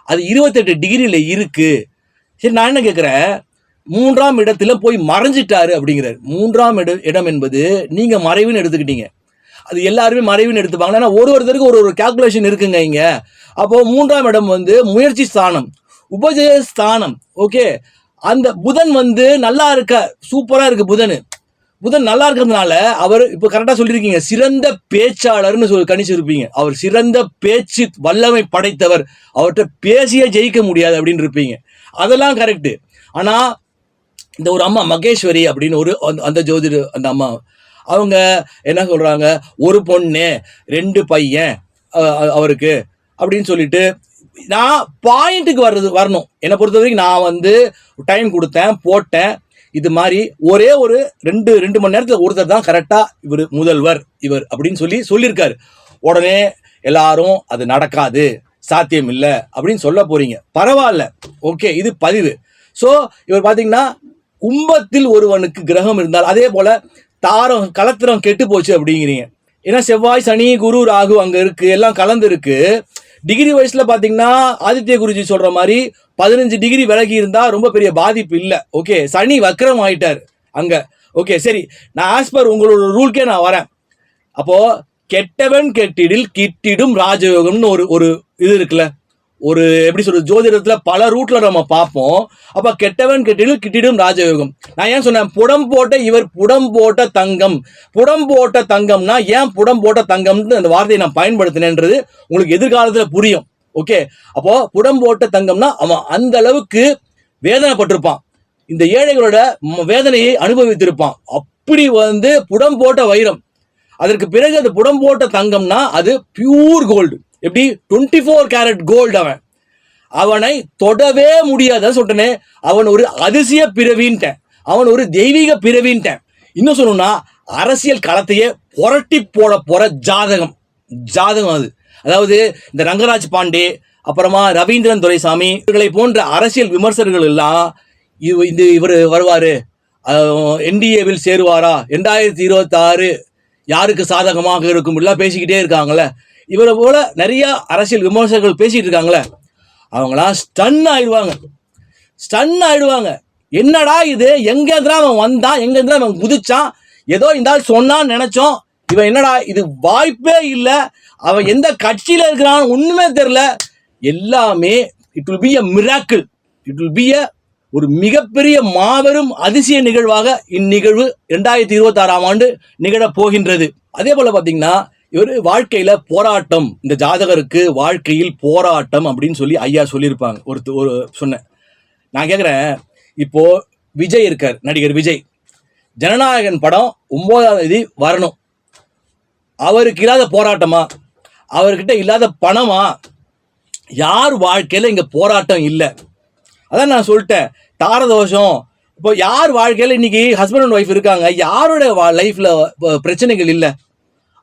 அது 28 டிகிரியில் இருக்கு. சரி, நான் என்ன கேட்குறேன், மூன்றாம் இடத்துல போய் மறைஞ்சிட்டாரு அப்படிங்கிறார். மூன்றாம் இடம் என்பது நீங்க மறைவுன்னு எடுத்துக்கிட்டீங்க. அது எல்லாருமே மறைவுன்னு எடுத்துப்பாங்க. ஏன்னா ஒருத்தருக்கு ஒரு கால்குலேஷன் இருக்குங்க இங்க. அப்போ மூன்றாம் இடம் வந்து முயற்சி ஸ்தானம், உபஜய ஸ்தானம். ஓகே, அந்த புதன் வந்து நல்லா இருக்க, சூப்பரா இருக்கு புதன் நல்லா இருக்கிறதுனால அவர் இப்ப கரெக்டா சொல்லியிருக்கீங்க, சிறந்த பேச்சாளர்னு சொல்லி கணிச்சிருப்பீங்க. அவர் சிறந்த பேச்சு வல்லமை படைத்தவர், அவர்கிட்ட பேசியே ஜெயிக்க முடியாது அப்படின்னு இருப்பீங்க. அதெல்லாம் கரெக்ட். ஆனா இந்த ஒரு அம்மா மகேஸ்வரி அப்படின்னு ஒரு அந்த ஜோதிட அந்த அம்மா, அவங்க என்ன சொல்றாங்க, ஒரு பொண்ணு 2 பையன் அவருக்கு அப்படின்னு சொல்லிட்டு, நான் பாயிண்ட்டுக்கு வரணும். என்னை பொறுத்த வரைக்கும் நான் வந்து டைம் கொடுத்தேன், போட்டேன். இது மாதிரி ஒரே ஒரு 2 மணி நேரத்தில் ஒருத்தர் தான் கரெக்டா இவர் முதல்வர் இவர் அப்படின்னு சொல்லியிருக்காரு. உடனே எல்லாரும் அது நடக்காது, சாத்தியம் இல்லை அப்படின்னு சொல்ல போறீங்க. பரவாயில்ல, ஓகே, இது பதிவு. ஸோ இவர் பார்த்தீங்கன்னா கும்பத்தில் ஒருவனுக்கு கிரகம் இருந்தால், அதே போல தாரம் கலத்திரம் கெட்டு போச்சு அப்படிங்கிறீங்க. ஏன்னா செவ்வாய், சனி, குரு, ராகு அங்க இருக்கு, எல்லாம் கலந்து இருக்கு. டிகிரி வயசுல பாத்தீங்கன்னா ஆதித்ய குருஜி சொல்ற மாதிரி 15 டிகிரி விலகி இருந்தா ரொம்ப பெரிய பாதிப்பு இல்லை. ஓகே, சனி வக்ரம் ஆயிட்டார் அங்க. ஓகே, சரி, நான் ஆஸ் பர் உங்களோட ரூல்கே நான் வரேன். அப்போ கெட்டவன் கெட்டிடில் கிட்டிடும் ராஜயோகம்னு ஒரு இது இருக்குல்ல, ஒரு எப்படி சொல்றது, ஜோதிடத்துல பல ரூட்ல நம்ம பார்ப்போம். அப்ப கெட்டவன் கெட்டிடில் கிட்டிடும் ராஜயோகம். நான் ஏன் சொன்னேன், புடம் போட்ட இவர் புடம் போட்ட தங்கம். புடம் போட்ட தங்கம்னா ஏன் புடம் போட்ட தங்கம்னு அந்த வார்த்தையை நான் பயன்படுத்தினேன்றது உங்களுக்கு எதிர்காலத்துல புரியும். ஓகே, அப்போ புடம் போட்ட தங்கம்னா அவன் அந்த அளவுக்கு வேதனைப்பட்டிருப்பான், இந்த ஏழைகளோட வேதனையை அனுபவித்திருப்பான். அப்படி வந்து புடம் போட்ட வைரம். அதற்கு பிறகு அது புடம் போட்ட தங்கம்னா அது பியூர் கோல்டு. எப்படி 24 கேரட் கோல்டு. அவனை தொடவே முடியாத சொல்றனே, அவன் ஒரு அதிசய பிறவின்ட்டேன், அவன் ஒரு தெய்வீக பிறவின்ட்டேன். இன்னும் சொல்லணும்னா அரசியல் களத்தையே புரட்டி போற ஜாதகம் அது. அதாவது இந்த ரங்கராஜ் பாண்டே, அப்புறமா ரவீந்திரன் துரைசாமி இவர்களை போன்ற அரசியல் விமர்சகர்கள் எல்லாம் இவர் வருவாரு, என்டிஏவில் சேருவாரா, 2026 யாருக்கு சாதகமாக இருக்கும் எல்லாம் பேசிக்கிட்டே இருக்காங்களே. இவரை போல நிறைய அரசியல் விமர்சகர்கள் பேசிட்டு இருக்காங்களே, அவங்களாம் ஸ்டன் ஆயிடுவாங்க. என்னடா இது, எங்க இருந்தா அவன் வந்தான், எங்க இருந்தா அவன் குதிச்சான், ஏதோ இந்த ஆள் சொன்னான்னு நினைச்சோம், இவன் என்னடா இது, வாய்ப்பே இல்லை, அவன் எந்த கட்சியில இருக்கிறான் ஒண்ணுமே தெரியல. எல்லாமே it will be a miracle, it will be எ ஒரு மிகப்பெரிய மாபெரும் அதிசய நிகழ்வாக இந்நிகழ்வு 2026ஆம் ஆண்டு நிகழப் போகின்றது. அதே போல பாத்தீங்கன்னா இவர் வாழ்க்கையில போராட்டம், இந்த ஜாதகருக்கு வாழ்க்கையில் போராட்டம் அப்படின்னு சொல்லி ஐயா சொல்லியிருப்பாங்க. ஒரு சொன்னேன், நான் கேட்குறேன், இப்போ விஜய் இருக்கார், நடிகர் விஜய், ஜனநாயகன் படம் 9ஆம் தேதி வரணும். அவருக்கு இல்லாத போராட்டமா, அவர்கிட்ட இல்லாத பணமா? யார் வாழ்க்கையில இங்க போராட்டம் இல்லை? அதான் நான் சொல்லிட்டேன், தாரதோஷம். இப்போ யார் வாழ்க்கையில இன்னைக்கு ஹஸ்பண்ட் அண்ட் ஒய்ஃப் இருக்காங்க, யாரோட லைஃப்ல பிரச்சனைகள் இல்லை?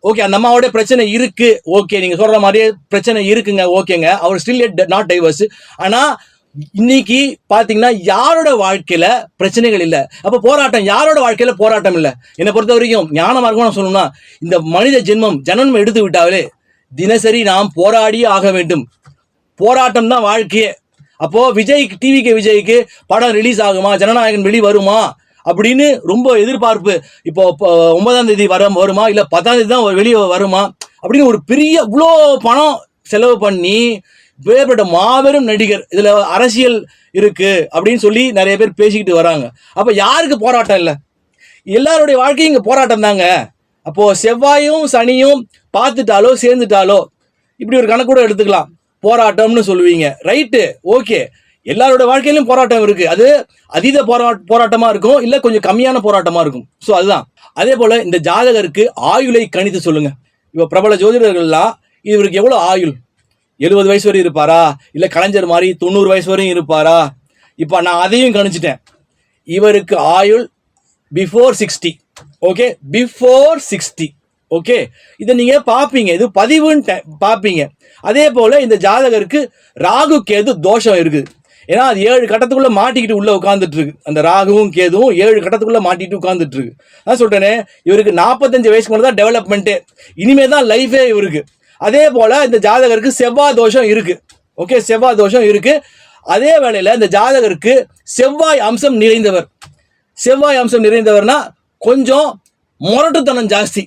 ஓகே, அந்த அம்மாவோட பிரச்சனை இருக்கு, ஓகே, நீங்க சொல்ற மாதிரியே பிரச்சனை இருக்குங்க, ஓகேங்க, அவர் ஸ்டில் நாட் டைவர்ஸ். ஆனா இன்னைக்கு பாத்தீங்கன்னா யாரோட வாழ்க்கையில பிரச்சனைகள் இல்லை? அப்ப போராட்டம், யாரோட வாழ்க்கையில போராட்டம் இல்லை? என்னை பொறுத்த வரைக்கும் ஞான மார்க்கம் சொல்லணும்னா, இந்த மனித ஜென்மம் எடுத்து விட்டாலே தினசரி நாம் போராடியே ஆக வேண்டும். போராட்டம் தான் வாழ்க்கையே. அப்போ விஜய்க்கு படம் ரிலீஸ் ஆகுமா, ஜனநாயகன் வெளி வருமா அப்படின்னு ரொம்ப எதிர்பார்ப்பு. இப்போ 9ஆம் தேதி வருமா, இல்ல 10ஆம் தேதி தான் வெளியே வருமா அப்படின்னு ஒரு பெரிய இவ்வளோ பணம் செலவு பண்ணி வேறுபட்ட மாபெரும் நடிகர், இதுல அரசியல் இருக்கு அப்படின்னு சொல்லி நிறைய பேர் பேசிக்கிட்டு வராங்க. அப்ப யாருக்கு போராட்டம் இல்லை? எல்லாருடைய வாழ்க்கையும் இங்க போராட்டம் தாங்க. அப்போ செவ்வாயும் சனியும் பார்த்துட்டாலோ சேர்ந்துட்டாலோ இப்படி ஒரு கணக்கு கூட எடுத்துக்கலாம், போராட்டம்னு சொல்லுவீங்க, ரைட்டு, ஓகே. எல்லாரோட வாழ்க்கையிலும் போராட்டம் இருக்கு. அது அதீத போராட்டமா இருக்கும், இல்ல கொஞ்சம் கம்மியான போராட்டமா இருக்கும். ஸோ அதுதான். அதே போல இந்த ஜாதகருக்கு ஆயுளை கணித்து சொல்லுங்க. இப்போ பிரபல ஜோதிடர்கள்லாம் இவருக்கு எவ்வளவு ஆயுள், 70 வயசு வரை இருப்பாரா, இல்ல கலைஞர் மாதிரி 90 வயசு வரையும் இருப்பாரா? இப்ப நான் அதையும் கணிச்சிட்டேன். இவருக்கு ஆயுள் பிஃபோர் 60. Okay, before 60. ஓகே, இதை நீங்க பாப்பீங்க, இது பதிவுன்னு பாப்பீங்க. அதே போல இந்த ஜாதகருக்கு ராகு கேது தோஷம் இருக்குது. ஏன்னா அது 7 கட்டத்துக்குள்ள மாட்டிக்கிட்டு உள்ள உட்கார்ந்துட்டு இருக்கு. அந்த ராகுவும் கேதுவும் 7 கட்டத்துக்குள்ள மாட்டிட்டு உட்கார்ந்துட்டு இருக்கு. நான் சொல்றேனே, இவருக்கு 45 வயசுக்கு மேல தான் டெவலப்மெண்ட்டே, இனிமே தான் லைஃபே இவருக்கு. அதே போல இந்த ஜாதகருக்கு செவ்வாய் தோஷம் இருக்கு. ஓகே, செவ்வாய் தோஷம் இருக்கு. அதே வேளையில இந்த ஜாதகருக்கு செவ்வாய் அம்சம் நிறைந்தவர். செவ்வாய் அம்சம் நிறைந்தவர்னா கொஞ்சம் முரட்டுத்தனம் ஜாஸ்தி,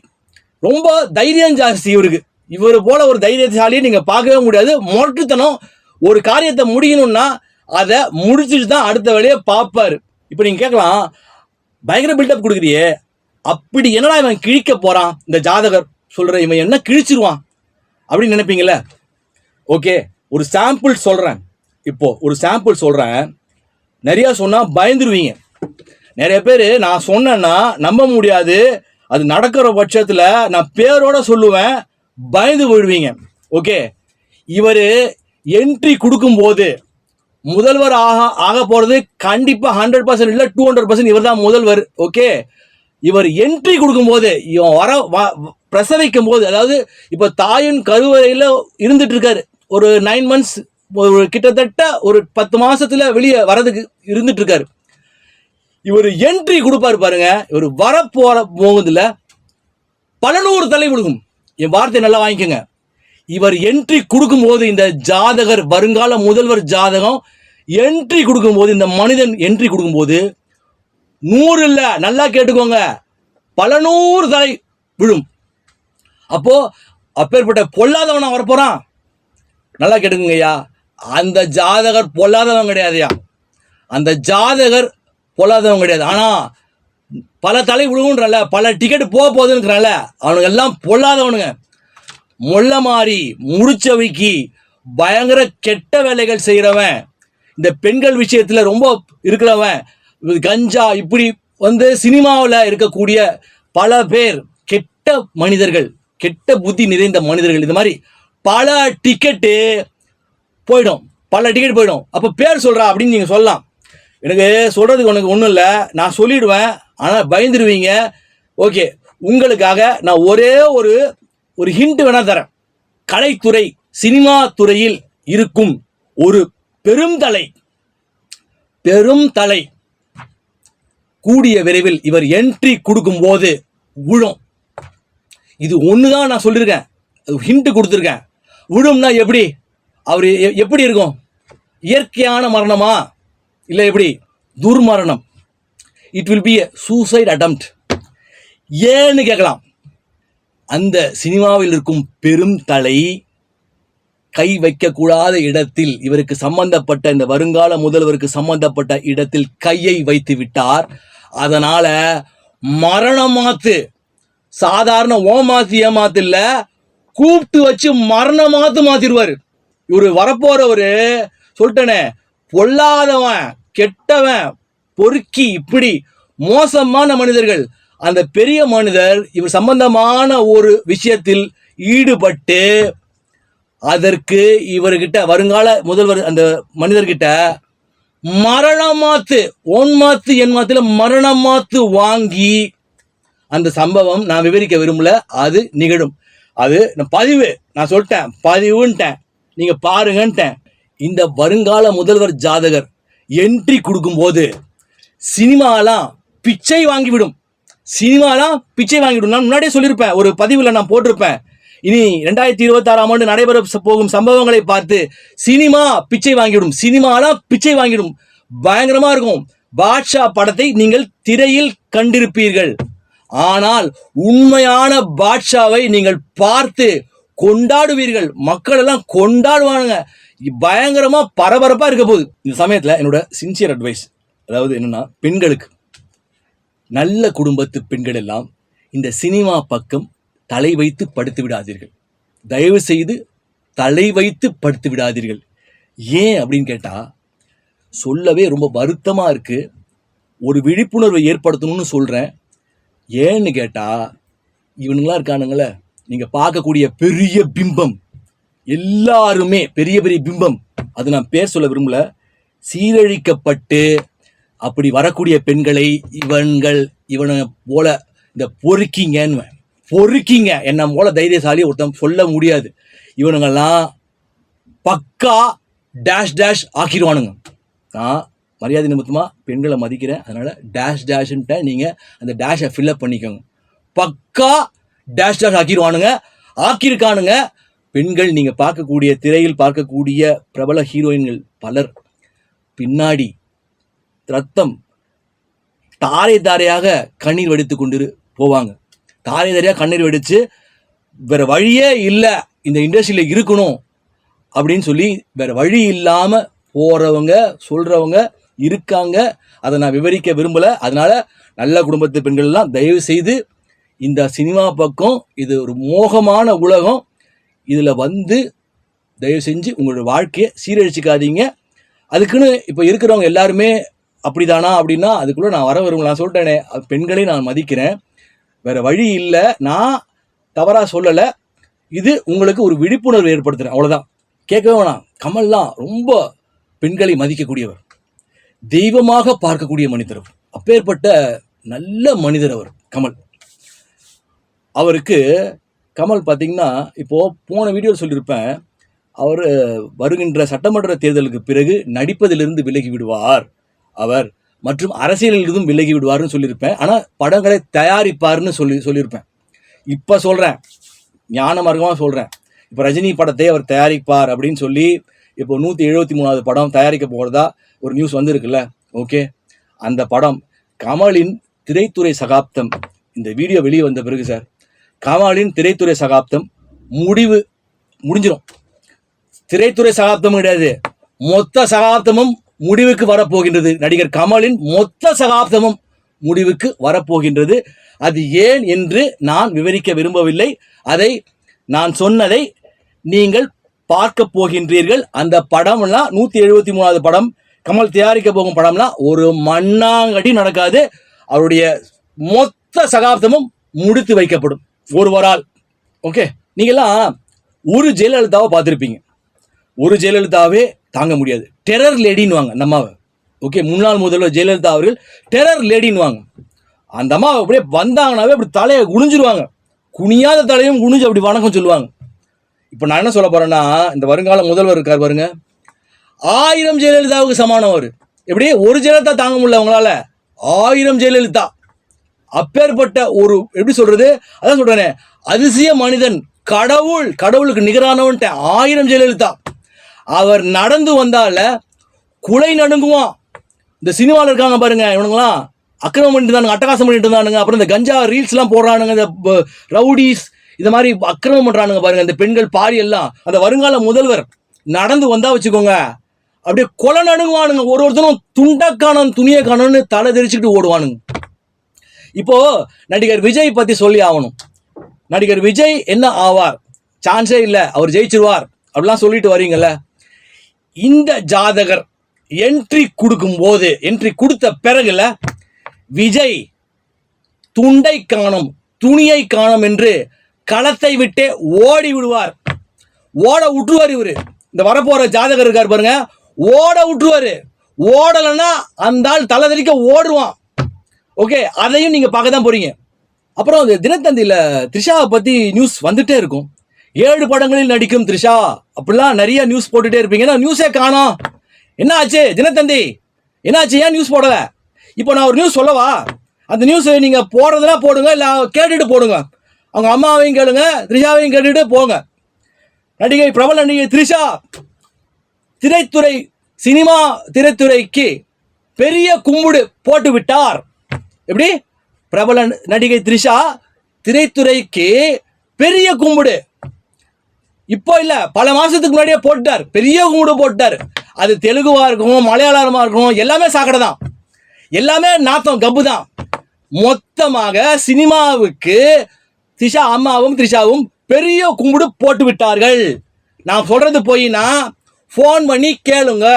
ரொம்ப தைரியம் ஜாஸ்தி இவருக்கு. இவர் போல ஒரு தைரியசாலியை நீங்க பார்க்கவே முடியாது. முரட்டுத்தனம், ஒரு காரியத்தை முடியணும்னா அதை முடிச்சுட்டு தான் அடுத்த வேலையை பார்ப்பாரு. இப்போ நீங்க கேட்கலாம், பயங்கர பில்டப் கொடுக்குறியே, அப்படி என்னடா இவன் கிழிக்க போறான் இந்த ஜாதகர் சொல்ற, இவன் என்ன கிழிச்சிருவான் அப்படின்னு நினைப்பீங்கல்ல. ஓகே, ஒரு சாம்பிள் சொல்றேன். இப்போ ஒரு சாம்பிள் சொல்றேன், நிறைய சொன்னா பயந்துருவீங்க. நிறைய பேர் நான் சொன்னேன்னா நம்ப முடியாது, அது நடக்கிற பட்சத்தில் நான் பேரோட சொல்லுவேன், பயந்து போயிடுவீங்க. ஓகே, இவர் என்ட்ரி கொடுக்கும்போது முதல்வர் ஆக போறது கண்டிப்பா 100% இல்லை 200% இவர் தான் முதல்வர். ஓகே, இவர் என்ட்ரி கொடுக்கும்போது, இவன் பிரசவிக்கும் போது, அதாவது இப்ப தாயின் கருவறையில் இருந்துட்டு இருக்காரு, ஒரு 9 months, ஒரு கிட்டத்தட்ட ஒரு 10 மாசத்துல வெளியே வரதுக்கு இருந்துட்டு இருக்காரு. இவர் என்ட்ரி கொடுப்பாரு பாருங்க, இவர் வரப்போற போகுதுல பல நூறு தலை விழுகும். என் வார்த்தை நல்லா வாங்கிக்கோங்க. இவர் என்ட்ரி கொடுக்கும் போது, இந்த ஜாதகர் வருங்கால முதல்வர் ஜாதகம் என்ட்ரி கொடுக்கும் போது, இந்த மனிதன் என்ட்ரி கொடுக்கும் போது 100 இல்ல, நல்லா கேட்டுக்கோங்க, பல நூறு தலை விழும். அப்போ அப்பேற்பட்ட பொல்லாதவனா வரப்போறான். நல்லா கேட்டுக்கோங்க ஐயா, அந்த ஜாதகர் பொல்லாதவன் கிடையாதுயா, அந்த ஜாதகர் பொல்லாதவன் கிடையாது. ஆனா பல தலை விழுகுன்றல, பல டிக்கெட் போக போகுதுன்றல, அவனுங்க எல்லாம் பொல்லாதவனுங்க. முள்ள மாறி முடிச்சவைக்கு பயங்கர கெட்ட வேலைகள் செய்யறவன், இந்த பெண்கள் விஷயத்துல ரொம்ப இருக்கிறவன், கஞ்சா, இப்படி சினிமாவில் இருக்கக்கூடிய பல பேர் கெட்ட மனிதர்கள், கெட்ட புத்தி நிறைந்த மனிதர்கள். இது மாதிரி பல டிக்கெட்டு போயிடும், பல டிக்கெட் போயிடும். அப்போ பேர் சொல்றா அப்படின்னு நீங்க சொல்லலாம். எனக்கு சொல்றதுக்கு உனக்கு ஒன்றும் இல்லை, நான் சொல்லிடுவேன், ஆனால் பயந்துருவீங்க. ஓகே, உங்களுக்காக நான் ஒரே ஒரு ஹிண்ட் வேணா தரேன். கலைத்துறை, சினிமா துறையில் இருக்கும் ஒரு பெரும் தலை கூடிய விரைவில் இவர் என்ட்ரி கொடுக்கும் போது விழும். இது ஒண்ணுதான் நான் சொல்லியிருக்கேன், ஹிண்ட் கொடுத்துருக்கேன். விழும்னா எப்படி, அவர் எப்படி இருக்கும், இயற்கையான மரணமா இல்லை எப்படி, துர்மரணம். It will be a suicide attempt. ஏன்னு கேட்கலாம். அந்த சினிமாவில் இருக்கும் பெரும் தலை கை வைக்கக்கூடாத இடத்தில், இவருக்கு சம்பந்தப்பட்ட, இந்த வருங்கால முதல்வருக்கு சம்பந்தப்பட்ட இடத்தில் கையை வைத்து விட்டார். அதனால மரணமாத்து, சாதாரண ஓமாத்து ஏமாத்து இல்ல, கூப்பிட்டு வச்சு மரணமாத்து மாத்திடுவாரு. இவரு வரப்போறவரு சொல்லிட்டனே, பொல்லாதவன், கெட்டவன், பொறுக்கி, இப்படி மோசமான மனிதர்கள். அந்த பெரிய மனிதர் இவர் சம்பந்தமான ஒரு விஷயத்தில் ஈடுபட்டு அதற்கு இவர்கிட்ட, வருங்கால முதல்வர் அந்த மனிதர்கிட்ட மரணமாத்து, ஓன் மாத்து என் மாத்துல மரணமாத்து வாங்கி, அந்த சம்பவம் நான் விவரிக்க விரும்பல, அது நிகழும். அது நான் சொல்லிட்டேன், பதிவுன்ட்டேன், நீங்க பாருங்கன்ட்டேன். இந்த வருங்கால முதல்வர் ஜாதகர் என்ட்ரி கொடுக்கும் போது சினிமாலாம் பிச்சை வாங்கிவிடும். நான் முன்னாடியே சொல்லியிருப்பேன், ஒரு பதிவில் நான் போட்டிருப்பேன். இனி 2026ஆம் ஆண்டு நடைபெற போகும் சம்பவங்களை பார்த்து சினிமா பிச்சை வாங்கிவிடும், சினிமாலாம் பிச்சை வாங்கிடும். பயங்கரமா இருக்கும். பாட்ஷா படத்தை நீங்கள் திரையில் கண்டிருப்பீர்கள், ஆனால் உண்மையான பாட்ஷாவை நீங்கள் பார்த்து கொண்டாடுவீர்கள். மக்கள் எல்லாம் கொண்டாடுவானுங்க. பயங்கரமா பரபரப்பா இருக்க போகுது. இந்த சமயத்துல என்னோட சின்சியர் அட்வைஸ், அதாவது என்னன்னா, பெண்களுக்கு, நல்ல குடும்பத்து பெண்கள் எல்லாம் இந்த சினிமா பக்கம் தலை வைத்து படுத்து விடாதீர்கள். தயவு செய்து தலை வைத்து படுத்து விடாதீர்கள். ஏன் அப்படின்னு கேட்டா, சொல்லவே ரொம்ப வருத்தமா இருக்கு. ஒரு விழிப்புணர்வை ஏற்படுத்தணும்னு சொல்றேன். ஏன்னு கேட்டா, இவனுங்களா இருக்கானுங்கள, நீங்க பார்க்கக்கூடிய பெரிய பிம்பம், எல்லாருமே பெரிய பெரிய பிம்பம், அது நான் பேர் சொல்ல விரும்பல, சீரழிக்கப்பட்டு அப்படி வரக்கூடிய பெண்களை இவனை போல இந்த பொறுக்கிங்க என்ன போல தைரியசாலி ஒருத்தன் சொல்ல முடியாது. இவனுங்கெல்லாம் பக்கா டேஷ் ஆக்கிடுவானுங்க. நான் மரியாதை நிமித்தமா பெண்களை மதிக்கிறேன், அதனால டேஷ்ன்ட்ட நீங்க அந்த டேஷை ஃபில்அப் பண்ணிக்கோங்க. பக்கா டேஷ் ஆக்கியிருக்கானுங்க. பெண்கள், நீங்க பார்க்கக்கூடிய திரையில் பார்க்கக்கூடிய பிரபல ஹீரோயின்கள் பலர் பின்னாடி ரத்தம் தாரை தாரையாக கண்ணீர் வடித்து கொண்டு போவாங்க. தாரை தாரையாக கண்ணீர் வடித்து வேற வழியே இல்லை, இந்த இண்டஸ்ட்ரியில் இருக்கணும் அப்படின்னு சொல்லி வேற வழி இல்லாமல் போகிறவங்க சொல்கிறவங்க இருக்காங்க. அதை நான் விவரிக்க விரும்பலை. அதனால நல்ல குடும்பத்து பெண்கள்லாம் தயவு செய்து இந்த சினிமா பக்கம், இது ஒரு மோகமான உலகம், இதில் தயவு செஞ்சு உங்களோட வாழ்க்கையை சீரழிச்சிக்காதீங்க. அதுக்குன்னு இப்போ இருக்கிறவங்க எல்லாருமே அப்படிதானா அப்படின்னா அதுக்குள்ளே நான் வர விரும்பல. நான் சொல்லிட்டேனே, பெண்களை நான் மதிக்கிறேன், வேறு வழி இல்லை, நான் தவறாக சொல்லலை. இது உங்களுக்கு ஒரு விழிப்புணர்வு ஏற்படுத்துகிறேன், அவ்வளோதான். கேட்கவே வேணாம். கமல்லாம் ரொம்ப பெண்களை மதிக்கக்கூடியவர், தெய்வமாக பார்க்கக்கூடிய மனிதர் அவர். அப்பேற்பட்ட நல்ல மனிதர் அவர் கமல். அவருக்கு கமல் பார்த்தீங்கன்னா, இப்போது போன வீடியோவில் சொல்லியிருப்பேன், அவர் வருகின்ற சட்டமன்ற தேர்தலுக்கு பிறகு நடிப்பதிலிருந்து விலகி விடுவார் அவர், மற்றும் அரசியலிலிருந்தும் விலகி விடுவார்னு சொல்லியிருப்பேன். ஆனால் படங்களை தயாரிப்பார்னு சொல்லியிருப்பேன். இப்போ சொல்கிறேன், ஞான மார்க்கமாக சொல்கிறேன், இப்போ ரஜினி படத்தை அவர் தயாரிப்பார் அப்படின்னு சொல்லி இப்போ 173வது படம் தயாரிக்க போகிறதா ஒரு நியூஸ் வந்திருக்குல்ல. ஓகே, அந்த படம் கமலின் திரைத்துறை சகாப்தம். இந்த வீடியோ வெளியே வந்த பிறகு சார், கமலின் திரைத்துறை சகாப்தம் முடிஞ்சிடும். திரைத்துறை சகாப்தம் கிடையாது, மொத்த சகாப்தமும் முடிவுக்கு வரப்போகின்றது. நடிகர் கமலின் மொத்த சகாப்தமும் முடிவுக்கு வரப்போகின்றது. அது ஏன் என்று நான் விவரிக்க விரும்பவில்லை. அதை நான் சொன்னதை நீங்கள் பார்க்க போகின்றீர்கள். அந்த படம்லாம் 173வது படம், கமல் தயாரிக்க போகும் படம்லாம் ஒரு மண்ணாங்கடி நடக்காது. அவருடைய மொத்த சகாப்தமும் முடித்து வைக்கப்படும் ஒருவரால். ஓகே, நீங்கள்லாம் ஒரு ஜெயலலிதாவை பார்த்துருப்பீங்க. ஒரு ஜெயலலிதாவே தாங்க முடியாது, டெரர் லேடின்னு வாங்க அந்த அம்மாவை. ஓகே, முன்னாள் முதல்வர் ஜெயலலிதா அவர்கள் டெரர் லேடின்னு வாங்க. அந்த அம்மா அப்படியே வந்தாங்கன்னாவே அப்படி தலையை குனிஞ்சிருவாங்க, குனியாத தலையும் குனிஞ்சு அப்படி வணக்கம் சொல்லுவாங்க. இப்போ நான் என்ன சொல்ல போறேன்னா, இந்த வருங்கால முதல்வர் இருக்கார் பாருங்க, 1000 ஜெயலலிதாவுக்கு சமானம் அவர். எப்படி ஒரு ஜெயலலிதா தாங்க முடியல அவங்களால, 1000 ஜெயலலிதா. அப்பேற்பட்ட ஒரு, எப்படி சொல்றது, அதான் சொல்றேனே, அதிசய மனிதன், கடவுளுக்கு நிகரானவன்ட்ட 1000 ஜெயலலிதா. அவர் நடந்து வந்தால குலை நடுங்குவான். இந்த சினிமாவில் இருக்காங்க பாருங்க, இவனுங்களாம் அக்கிரமம் பண்ணிட்டு இருந்தானுங்க, அட்டகாசம் பண்ணிட்டு இருந்தானுங்க, அப்புறம் இந்த கஞ்சா ரீல்ஸ்லாம் போடுறானுங்க, இந்த ரவுடிஸ் இந்த மாதிரி அக்கிரமம் பண்றானுங்க பாருங்க, இந்த பெண்கள் பாரி எல்லாம். அந்த வருங்கால முதல்வர் நடந்து வந்தா வச்சுக்கோங்க, அப்படியே கொலை நடுங்குவானுங்க. ஒருத்தனும் துண்டக்கானன் துணியை காணோன்னு தலை தெரிச்சுக்கிட்டு ஓடுவானுங்க. இப்போ நடிகர் விஜய் பத்தி சொல்லி ஆகணும். நடிகர் விஜய் என்ன ஆவார், சான்ஸே இல்லை, அவர் ஜெயிச்சிருவார் அப்படிலாம் சொல்லிட்டு வரீங்கல்ல. இந்த ஜாதகர் என்ட்ரி கொடுத்த பிறகுல விஜய் துண்டை காணும் துணியை காணும் என்று களத்தை விட்டே ஓடி விடுவார். ஓட விட்டுருவார் இவரு. இந்த வரப்போற ஜாதகர் இருக்கார் பாருங்க, ஓட விட்டுருவாரு. ஓடலைன்னா அந்த ஆள் தலை தெறிக்க ஓடுவான். ஓகே, அதையும் நீங்க பார்க்க தான் போறீங்க. அப்புறம் இந்த தினத்தந்தியில த்ரிஷாவை பத்தி நியூஸ் வந்துட்டே இருக்கும். 7 படங்களில் நடிக்கும் த்ரிஷா அப்படிலாம் நிறைய நியூஸ் போட்டுட்டே இருப்பீங்க. நியூஸே காணோம். என்ன ஆச்சு தினத்தந்தி, என்ன ஆச்சு, ஏன் நியூஸ் போடல? இப்போ நான் ஒரு நியூஸ் சொல்லவா? அந்த நியூஸ் நீங்க போடுறதுனா போடுங்க, இல்லை கேட்டுட்டு போடுங்க. அவங்க அம்மாவையும் கேளுங்க, த்ரிஷாவையும் கேட்டுட்டு போங்க. பிரபல நடிகை த்ரிஷா சினிமா திரைத்துறைக்கு பெரிய கும்பிடு போட்டு விட்டார். எப்படி? பிரபல நடிகை த்ரிஷா திரைத்துறைக்கு பெரிய கும்பிடு. இப்போ இல்ல, பல மாசத்துக்கு முன்னாடியே போட்டார், பெரிய கும்பிடு போட்டார். அது தெலுங்குவா இருக்கும், மலையாளமா இருக்கும், எல்லாமே சாக்கடை தான், எல்லாமே நாத்தம் கப்பு தான். மொத்தமாக சினிமாவுக்கு த்ரிஷா அம்மாவும் த்ரிஷாவும் பெரிய கும்பிடு போட்டு விட்டார்கள். நான் சொல்றது போயினா ஃபோன் பண்ணி கேளுங்க.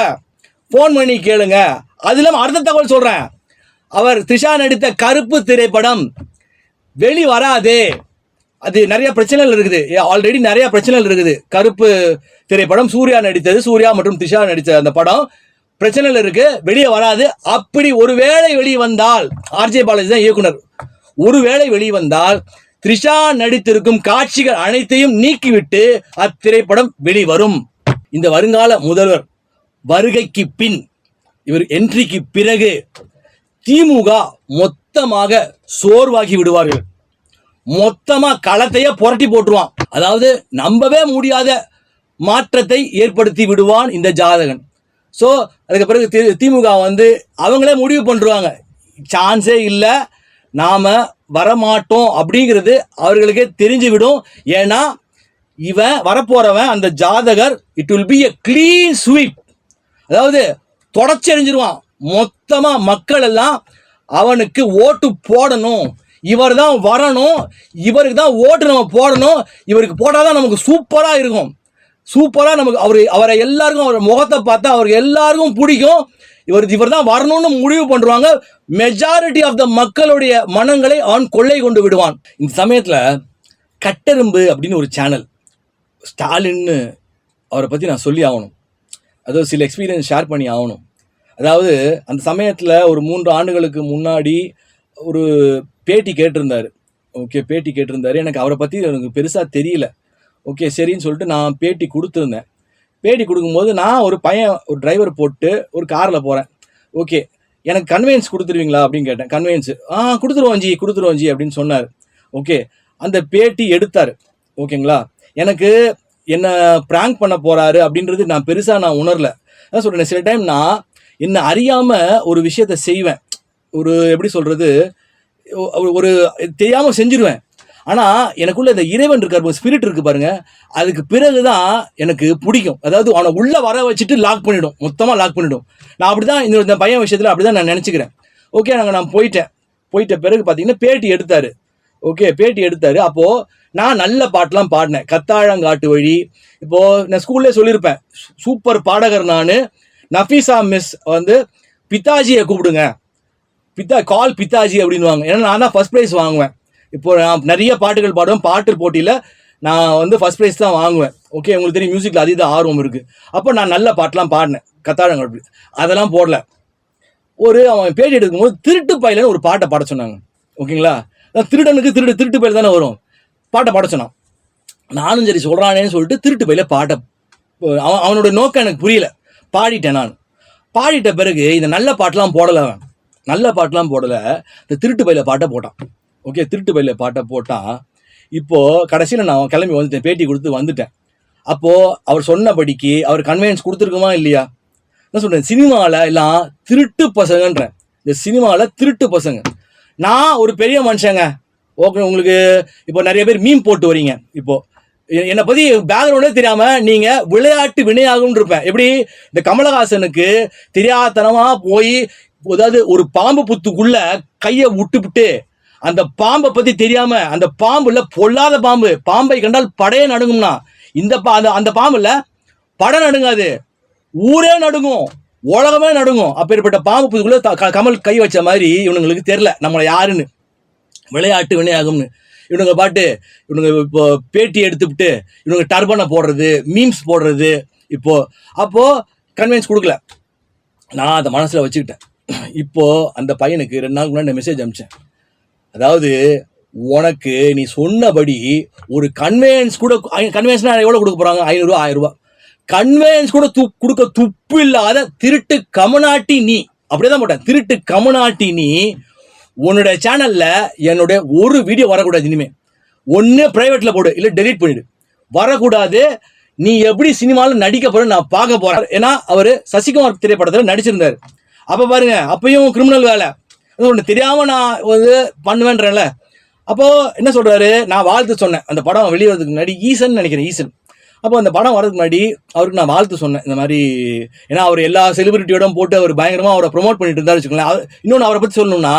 அது இல்லாமல் அடுத்த தகவல் சொல்றேன். அவர் த்ரிஷா நடித்த கருப்பு திரைப்படம் வெளி வராது. அது நிறைய பிரச்சனைகள் இருக்குது, ஆல்ரெடி நிறைய பிரச்சனைகள் இருக்குது. கருப்பு திரைப்படம் சூர்யா நடித்தது, சூர்யா மற்றும் த்ரிஷா நடித்த அந்த படம் பிரச்சனைகள் இருக்கு, வெளியே வராது. அப்படி ஒருவேளை வெளியே வந்தால், ஆர்ஜே பாலாஜி தான் இயக்குனர், ஒருவேளை வெளியே வந்தால் த்ரிஷா நடித்திருக்கும் காட்சிகள் அனைத்தையும் நீக்கிவிட்டு அத்திரைப்படம் வெளிவரும். இந்த வருங்கால முதல்வர் வருகைக்கு பின், இவர் என்ட்ரிக்கு பிறகு திமுக மொத்தமாக சோர்வாகி விடுவார்கள். மொத்தமா களத்தையே புரட்டி போட்டுருவான். அதாவது நம்பவே முடியாத மாற்றத்தை ஏற்படுத்தி விடுவான் இந்த ஜாதகன். ஸோ அதுக்கு பிறகு திமுக வந்து அவங்களே முடிவு பண்ணுறாங்க, சான்ஸே இல்லை, நாம் வரமாட்டோம் அப்படிங்கிறது அவர்களுக்கே தெரிஞ்சு விடும். ஏன்னா இவன் வரப்போறவன் அந்த ஜாதகர் it will be a clean sweep, அதாவது தொடச்செறிஞ்சிருவான் மொத்தமா. மக்கள் எல்லாம் அவனுக்கு ஓட்டு போடணும், இவர் தான் வரணும், இவருக்கு தான் ஓட்டு நம்ம போடணும், இவருக்கு போட்டாதான் நமக்கு சூப்பரா இருக்கும், சூப்பரா நமக்கு அவரை எல்லாருக்கும் அவர் முகத்தை பார்த்தா அவருக்கு எல்லாருக்கும் பிடிக்கும், இவர் தான் வரணும்னு முடிவு பண்றாங்க. மெஜாரிட்டி ஆஃப் த மக்களுடைய மனங்களை அவன் கொள்ளை கொண்டு விடுவான். இந்த சமயத்துல கட்டெரும்பு அப்படின்னு ஒரு சேனல், ஸ்டாலின்னு அவரை பத்தி நான் சொல்லி ஆகணும், அதாவது சில எக்ஸ்பீரியன்ஸ் ஷேர் பண்ணி ஆகணும். அதாவது அந்த சமயத்தில் ஒரு 3 ஆண்டுகளுக்கு முன்னாடி ஒரு பேட்டி கேட்டிருந்தார். ஓகே, பேட்டி கேட்டிருந்தாரு. எனக்கு அவரை பற்றி எனக்கு பெருசாக தெரியல. ஓகே சரின்னு சொல்லிட்டு நான் பேட்டி கொடுத்துருந்தேன். பேட்டி கொடுக்கும்போது நான் ஒரு பையன் ஒரு டிரைவர் போட்டு ஒரு காரில் போகிறேன். ஓகே, எனக்கு கன்வெயன்ஸ் கொடுத்துருவீங்களா அப்படின்னு கேட்டேன். கன்வெயன்ஸ் கொடுத்துருவோம் ஜி அப்படின்னு சொன்னார். ஓகே, அந்த பேட்டி எடுத்தார். ஓகேங்களா, எனக்கு என்ன ப்ராங்க் பண்ண போகிறாரு அப்படின்றது நான் பெருசாக நான் உணரல. அதான் சொல்கிறேன், சில டைம் நான் என்ன அறியாமல் ஒரு விஷயத்த செய்வேன், ஒரு எப்படி சொல்கிறது, ஒரு தெரியாமல் செஞ்சிருவேன். ஆனால் எனக்குள்ள இந்த இறைவன் இருக்கார், ஸ்பிரிட் இருக்குது பாருங்க, அதுக்கு பிறகு தான் எனக்கு பிடிக்கும். அதாவது அவனை உள்ளே வர வச்சுட்டு லாக் பண்ணிவிடும், மொத்தமாக லாக் பண்ணிவிடும். நான் அப்படி தான் இந்த பையன் விஷயத்தில் அப்படி தான் நான் நினச்சிக்கிறேன். ஓகே, நான் போயிட்ட பிறகு பார்த்தீங்கன்னா பேட்டி எடுத்தார். ஓகே, பேட்டி எடுத்தார். அப்போது நான் நல்ல பாட்டெலாம் பாடினேன், கத்தாழங்காட்டு வழி. இப்போது நான் ஸ்கூல்லே சொல்லியிருப்பேன், சூப்பர் பாடகர் நான். நஃபீஸா மிஸ் வந்து பிதாஜியை கூப்பிடுங்க, கால் பிதாஜி அப்படின்வாங்க. ஏன்னா நான் தான் ஃபர்ஸ்ட் ப்ரைஸ் வாங்குவேன். இப்போ நான் நிறைய பாட்டுகள் பாடுவேன், பாட்டு போட்டியில் நான் வந்து ஃபர்ஸ்ட் ப்ரைஸ் தான் வாங்குவேன். ஓகே, உங்களுக்கு தெரியும் மியூசிக்கில் அதீத ஆர்வம் இருக்குது. அப்போ நான் நல்ல பாட்டெலாம் பாடினேன், கத்தாழங்காட்டு அதெல்லாம் போடல. அவன் பேட்டி எடுக்கும்போது திருட்டு பையிலன்னு ஒரு பாட்டை பாட சொன்னாங்க. ஓகேங்களா, திருடனுக்கு திருட்டு பையில தானே வரும், பாட்டை பாட சொன்னான். நானும் சரி சொல்கிறானேன்னு சொல்லிட்டு திருட்டு பையில பாட்டை, அவனோட நோக்கம் எனக்கு புரியல, பாடிட்டேன். நான் பாடிட்ட பிறகு இந்த நல்ல பாட்டெலாம் போடலை, அவன் நல்ல பாட்டெலாம் போடலை, இந்த திருட்டு பையில பாட்டை போட்டான். ஓகே, திருட்டு பையில பாட்டை போட்டான். இப்போது கடைசியில் நான் கிளம்பி வந்துட்டேன், பேட்டி கொடுத்து வந்துட்டேன். அப்போது அவர் சொன்னபடிக்கு அவர் கன்வெயன்ஸ் கொடுத்துருக்குமா இல்லையா? நான் சொல்கிறேன், சினிமாவில் எல்லாம் திருட்டு பசங்கன்றேன், இந்த சினிமாவில் திருட்டு பசங்க. நான் ஒரு பெரிய மனுஷங்க. ஓகே, உங்களுக்கு இப்போ நிறைய பேர் மீம் போட்டு வரீங்க. இப்போது என்னை பற்றி பேக்ரவுண்டே தெரியாமல் நீங்கள் விளையாட்டு வினையாகும் இருப்பேன். எப்படி இந்த கமலஹாசனுக்கு தெரியாதனமாக போய் அதாவது ஒரு பாம்பு புத்துக்குள்ள கையை விட்டுவிட்டு அந்த பாம்பை பற்றி தெரியாமல், அந்த பாம்புல பொல்லாத பாம்பை கண்டால் படையே நடுங்கும்னா, அந்த பாம்புல படை நடுங்காது, ஊரே நடுங்கும், உலகமே நடுங்கும். அப்பேற்பட்ட பாம்பு புத்துக்குள்ள கமல் கை வச்ச மாதிரி இவனுங்களுக்கு தெரில நம்மளை யாருன்னு, விளையாட்டு வினையாகும்னு. இவனுங்க பாட்டு இவனுங்க இப்போ பேட்டி எடுத்துவிட்டு இவனுங்க டர்பனை போடுறது, மீம்ஸ் போடுறது. அப்போது கன்வென்ஸ் கொடுக்கல, நான் அதை மனசில் வச்சுக்கிட்டேன். இப்போது அந்த பையனுக்கு 2 நாளுக்கு முன்னாடி மெசேஜ் அனுப்பிச்சேன். அதாவது உனக்கு நீ சொன்னபடி ஒரு கன்வென்ஸ் கூட, கன்வென்ஸ்னால் எவ்வளோ கொடுக்க போகிறாங்க, 500 ரூபா 1000 ரூபா, கன்வென்ஸ் கூட கொடுக்க துப்பு இல்லாத திருட்டு கமநாட்டி நீ, அப்படியே தான் போட்டேன், திருட்டு கமநாட்டி நீ. உன்னுடைய சேனலில் என்னுடைய ஒரு வீடியோ வரக்கூடாது இனிமே. ஒன்று ப்ரைவேட்டில் போடு, இல்லை டெலீட் பண்ணிவிடு, வரக்கூடாது. நீ எப்படி சினிமாவில் நடிக்க போகிற நான் பார்க்க போகிறேன். ஏன்னா அவர் சசிகுமார் திரைப்படத்தில் நடிச்சிருந்தார். அப்போ பாருங்க, அப்பயும் கிரிமினல் வேலை ஒன்று தெரியாமல் நான் வந்து பண்ணுவேன்றேன்ல. அப்போது என்ன சொல்கிறாரு, நான் வாழ்த்து சொன்னேன் அந்த படம் வெளிவரதுக்கு முன்னாடி, ஈசன் நினைக்கிறேன், ஈசன். அப்போ அந்த படம் வரதுக்கு முன்னாடி அவருக்கு நான் வாழ்த்து சொன்னேன் இந்த மாதிரி. ஏன்னா அவர் எல்லா செலிபிரிட்டியோடும் போட்டு அவர் பயங்கரமாக அவரை ப்ரொமோட் பண்ணிட்டு இருந்தாரு வச்சுக்கோங்களேன். இன்னொன்று அவரை பற்றி சொல்லணும்னா,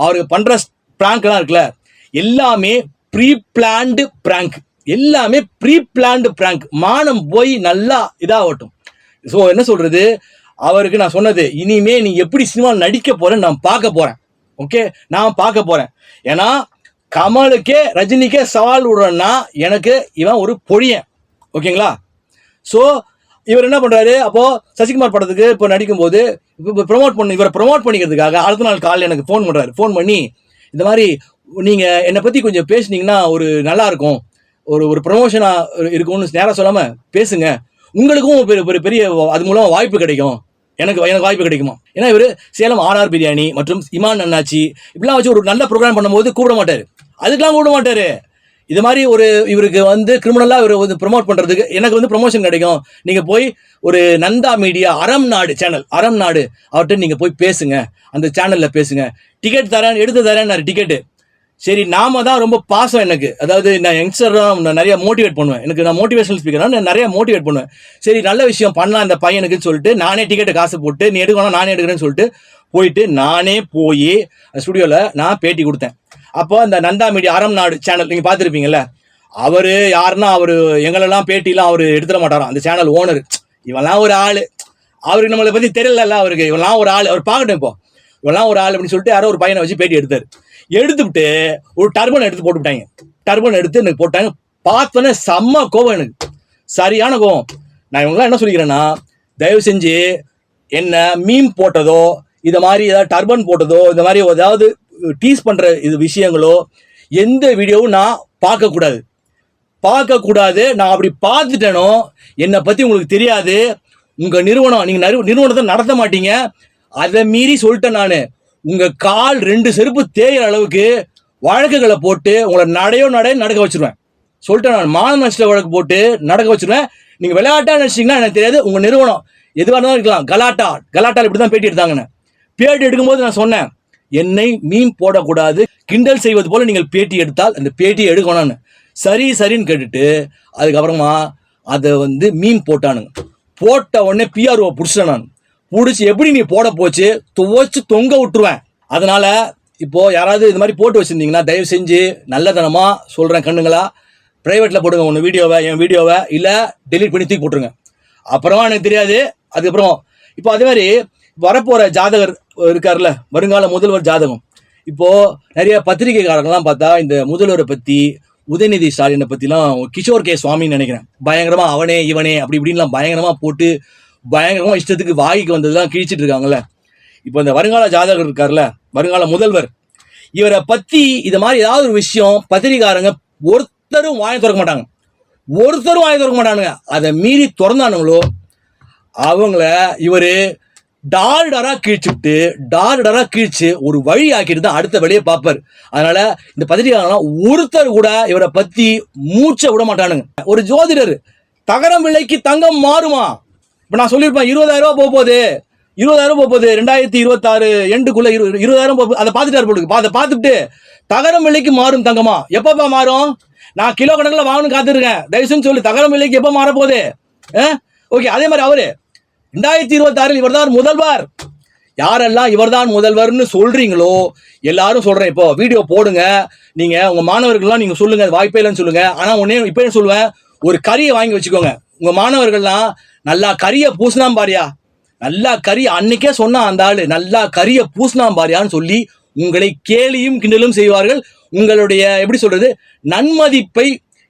அவருக்கு பண்ணுற ப்ராங்க்லாம் இருக்குல்ல, எல்லாமே ப்ரீ பிளான்டு ப்ராங்க், எல்லாமே ப்ரீ பிளான்டு ப்ராங்க். மானம் போய் நல்லா இதாகட்டும். ஸோ என்ன சொல்கிறது, அவருக்கு நான் சொன்னது, இனிமே நீ எப்படி சினிமா நடிக்க போறேன்னு நான் பார்க்க போகிறேன். ஓகே, நான் பார்க்க போகிறேன். ஏன்னா கமலுக்கே ரஜினிக்கே சவால் விடுறேன்னா எனக்கு இவன் ஒரு பொழியன். ஓகேங்களா, ஸோ இவர் என்ன பண்ணுறாரு, அப்போது சசிகுமார் படத்துக்கு இப்போ நடிக்கும்போது இவரை ப்ரொமோட் பண்ணிக்கிறதுக்காக அடுத்த நாள் காலையில் எனக்கு ஃபோன் பண்ணுறாரு. ஃபோன் பண்ணி இந்த மாதிரி நீங்கள் என்னை பற்றி கொஞ்சம் பேசுனீங்கன்னா ஒரு நல்லாயிருக்கும், ஒரு ப்ரொமோஷனாக இருக்கும்னு நேராக சொல்லாமல் பேசுங்க, உங்களுக்கும் பெரிய அது மூலமாக வாய்ப்பு கிடைக்கும், எனக்கு வாய்ப்பு கிடைக்குமா. ஏன்னா இவர் சேலம் ஆர்ஆர் பிரியாணி மற்றும் இமான் அண்ணாச்சி இப்படிலாம் வச்சு ஒரு நல்ல ப்ரோக்ராம் பண்ணும்போது கூப்பிட மாட்டார், அதுக்கெலாம் கூப்பிட மாட்டார். இது மாதிரி இவருக்கு வந்து கிரிமினலா இவர் வந்து ப்ரொமோட் பண்றதுக்கு எனக்கு வந்து ப்ரொமோஷன் கிடைக்கும். நீங்க போய் ஒரு நந்தா மீடியா அறம் நாடு சேனல், அறம் நாடு அவர்கிட்ட நீங்க போய் பேசுங்க, அந்த சேனல்ல பேசுங்க, டிக்கெட் தரேன் எடுத்து தரேன் டிக்கெட்டு. சரி, நாம தான் ரொம்ப பாசம் எனக்கு, அதாவது நான் யங்ஸ்டர் தான் நிறைய மோட்டிவேட் பண்ணுவேன், நான் மோட்டிவேஷனல் ஸ்பீக்கர் நான் நிறைய மோட்டிவேட் பண்ணுவேன். சரி நல்ல விஷயம் பண்ணலாம் இந்த பையனுக்குன்னு சொல்லிட்டு நானே டிக்கெட்டை காசு போட்டு நீ எடுக்கணும் நானே எடுக்கிறேன்னு சொல்லிட்டு போயிட்டு நானே போய் ஸ்டுடியோவில் நான் பேட்டி கொடுத்தேன். அப்போ அந்த நந்தா மீடியா அறம் நாடு சேனல் நீங்கள் பார்த்துருப்பீங்கல்ல, அவர் யாருன்னா அவர் எங்களெல்லாம் பேட்டிலாம் அவர் எடுத்துட மாட்டாராம். அந்த சேனல் ஓனர் இவெல்லாம் ஒரு ஆள், அவருக்கு நம்மளை பற்றி தெரியல, அவருக்கு இவெல்லாம் ஒரு ஆள், அவர் பார்க்கட்டும் இப்போ இவெல்லாம் ஒரு ஆள் அப்படின்னு சொல்லிட்டு யாரோ ஒரு பையனை வச்சு பேட்டி எடுத்துவிட்டு ஒரு டர்பன் எடுத்து போட்டுவிட்டாங்க. டர்பன் எடுத்து எனக்கு போட்டாங்க. பார்த்தோன்னே செம்ம கோபம், எனக்கு சரியான கோபம். நான் இவங்களாம் என்ன சொல்லிக்கிறேன்னா, தயவு செஞ்சு என்ன மீம் போட்டதோ இதை மாதிரி ஏதாவது டர்பன் போட்டதோ இந்த மாதிரி ஏதாவது டீஸ் பண்ணுற இது விஷயங்களோ எந்த வீடியோவும் நான் பார்க்கக்கூடாது. நான் அப்படி பார்த்துட்டேனோ என்னை பற்றி உங்களுக்கு தெரியாது, உங்கள் நிறுவனம் நீங்கள் நிறுவனத்தை நடத்த மாட்டீங்க, அதை மீறி சொல்லிட்டேன் நான். உங்கள் கால் 2 செருப்பு தேயிற அளவுக்கு வழக்குகளை போட்டு உங்களை நடக்க வச்சிருவேன் சொல்லிட்டேன் நான். மான நஷ்ட வழக்கு போட்டு நடக்க வச்சிருவேன். நீங்கள் விளையாட்டாக நினச்சிங்கன்னா எனக்கு தெரியாது, உங்கள் நிறுவனம் எதுவாக இருந்தாலும் இருக்கலாம். கலாட்டால் இப்படி தான் பேட்டி எடுத்தாங்கன்னு. பேட்டி எடுக்கும்போது நான் சொன்னேன், என்னை மீன் போடக்கூடாது, கிண்டல் செய்வது போல நீங்கள் பேட்டி எடுத்தால் அந்த பேட்டியை எடுக்கணும்னு. சரின்னு கேட்டுட்டு அதுக்கப்புறமா அதை வந்து மீன் போட்டானுங்க. போட்ட உடனே பிஆர்ஓ பிடிச்சிட்டேன் நான். பிடிச்சி எப்படி நீ போட போச்சு துவச்சு தொங்க விட்டுருவேன். அதனால இப்போ யாராவது இது மாதிரி போட்டு வச்சிருந்தீங்கன்னா தயவு செஞ்சு நல்லதனமா சொல்றேன் கண்ணுங்களா, பிரைவேட்ல போடுங்க ஒன்று வீடியோவை, என் வீடியோவை, இல்லை டெலீட் பண்ணி தூக்கி போட்டுருங்க. அப்புறமா எனக்கு தெரியாது. அதுக்கப்புறம் இப்போ அதே மாதிரி வரப்போற ஜாதகர் இருக்கார்ல, வருங்கால முதல்வர் ஜாதகம். இப்போ நிறைய பத்திரிகைக்காரங்களாம் பார்த்தா இந்த முதல்வரை பத்தி, உதயநிதி ஸ்டாலினை பத்திலாம் கிஷோர் கே சுவாமின்னு நினைக்கிறேன், பயங்கரமா அவனே இவனே அப்படி இப்படின்லாம் பயங்கரமா போட்டு பயங்கரமா இஷ்டத்துக்கு வாய்க்கு வந்ததுலாம் கிழிச்சிட்டு இருக்காங்கல்ல. இப்போ இந்த வருங்கால ஜாதகர் இருக்கார்ல, வருங்கால முதல்வர், இவரை பத்தி இது மாதிரி ஏதாவது ஒரு விஷயம் பத்திரிகாரங்க ஒருத்தரும் வாயை திறக்க மாட்டானுங்க. அதை மீறி திறந்தானுங்களோ அவங்கள இவரு டார்டரா கீழ்ச்சி ஒரு வழி ஆக்கிட்டு தான் அடுத்த வேலையை பார்ப்பார். அதனால இந்த பத்திரிகையாளர்லாம் ஒருத்தர் கூட இவரை பத்தி மூச்சை விட மாட்டானுங்க. ஒரு ஜோதிடர் தகரம் விலைக்கு தங்கம் மாறுமா, இப்ப நான் சொல்லியிருப்பேன் 20,000 ரூபாய் போக போகுது 2026 எண்டுக்குள்ள 20,000 அதை பார்த்துட்டாரு போட்டுக்கு. அதை பார்த்துட்டு தகரம் விலைக்கு மாறும் தங்கமா, எப்பப்பா மாறும், நான் கிலோ கணக்கில் வாங்கணும் காத்துருக்கேன், தயவுசெய்து சொல்லி தகரம் விலைக்கு எப்ப மாற போகுது. ஓகே, அதே மாதிரி அவரு 2026 இவர்தான் முதல்வர். யாரெல்லாம் இவர்தான் முதல்வர்னு சொல்றீங்களோ எல்லாரும் சொல்றேன், இப்போ வீடியோ போடுங்க, நீங்க உங்க மாணவர்கள்லாம் நீங்க சொல்லுங்க, வாய்ப்பே இல்லைன்னு சொல்லுங்க. ஆனா உடனே இப்ப சொல்லுவேன், ஒரு கறியை வாங்கி வச்சுக்கோங்க. உங்க மாணவர்கள்லாம் நல்லா கறியை பூசினாம் பாரியா, நல்லா கறி அன்னைக்கே சொன்னா அந்த ஆளு நல்லா கறியை பூசினாம் பாரியான்னு சொல்லி உங்களை கேலியும் கிண்டலும் செய்வார்கள். உங்களுடைய எப்படி சொல்றது நன்மதிப்பை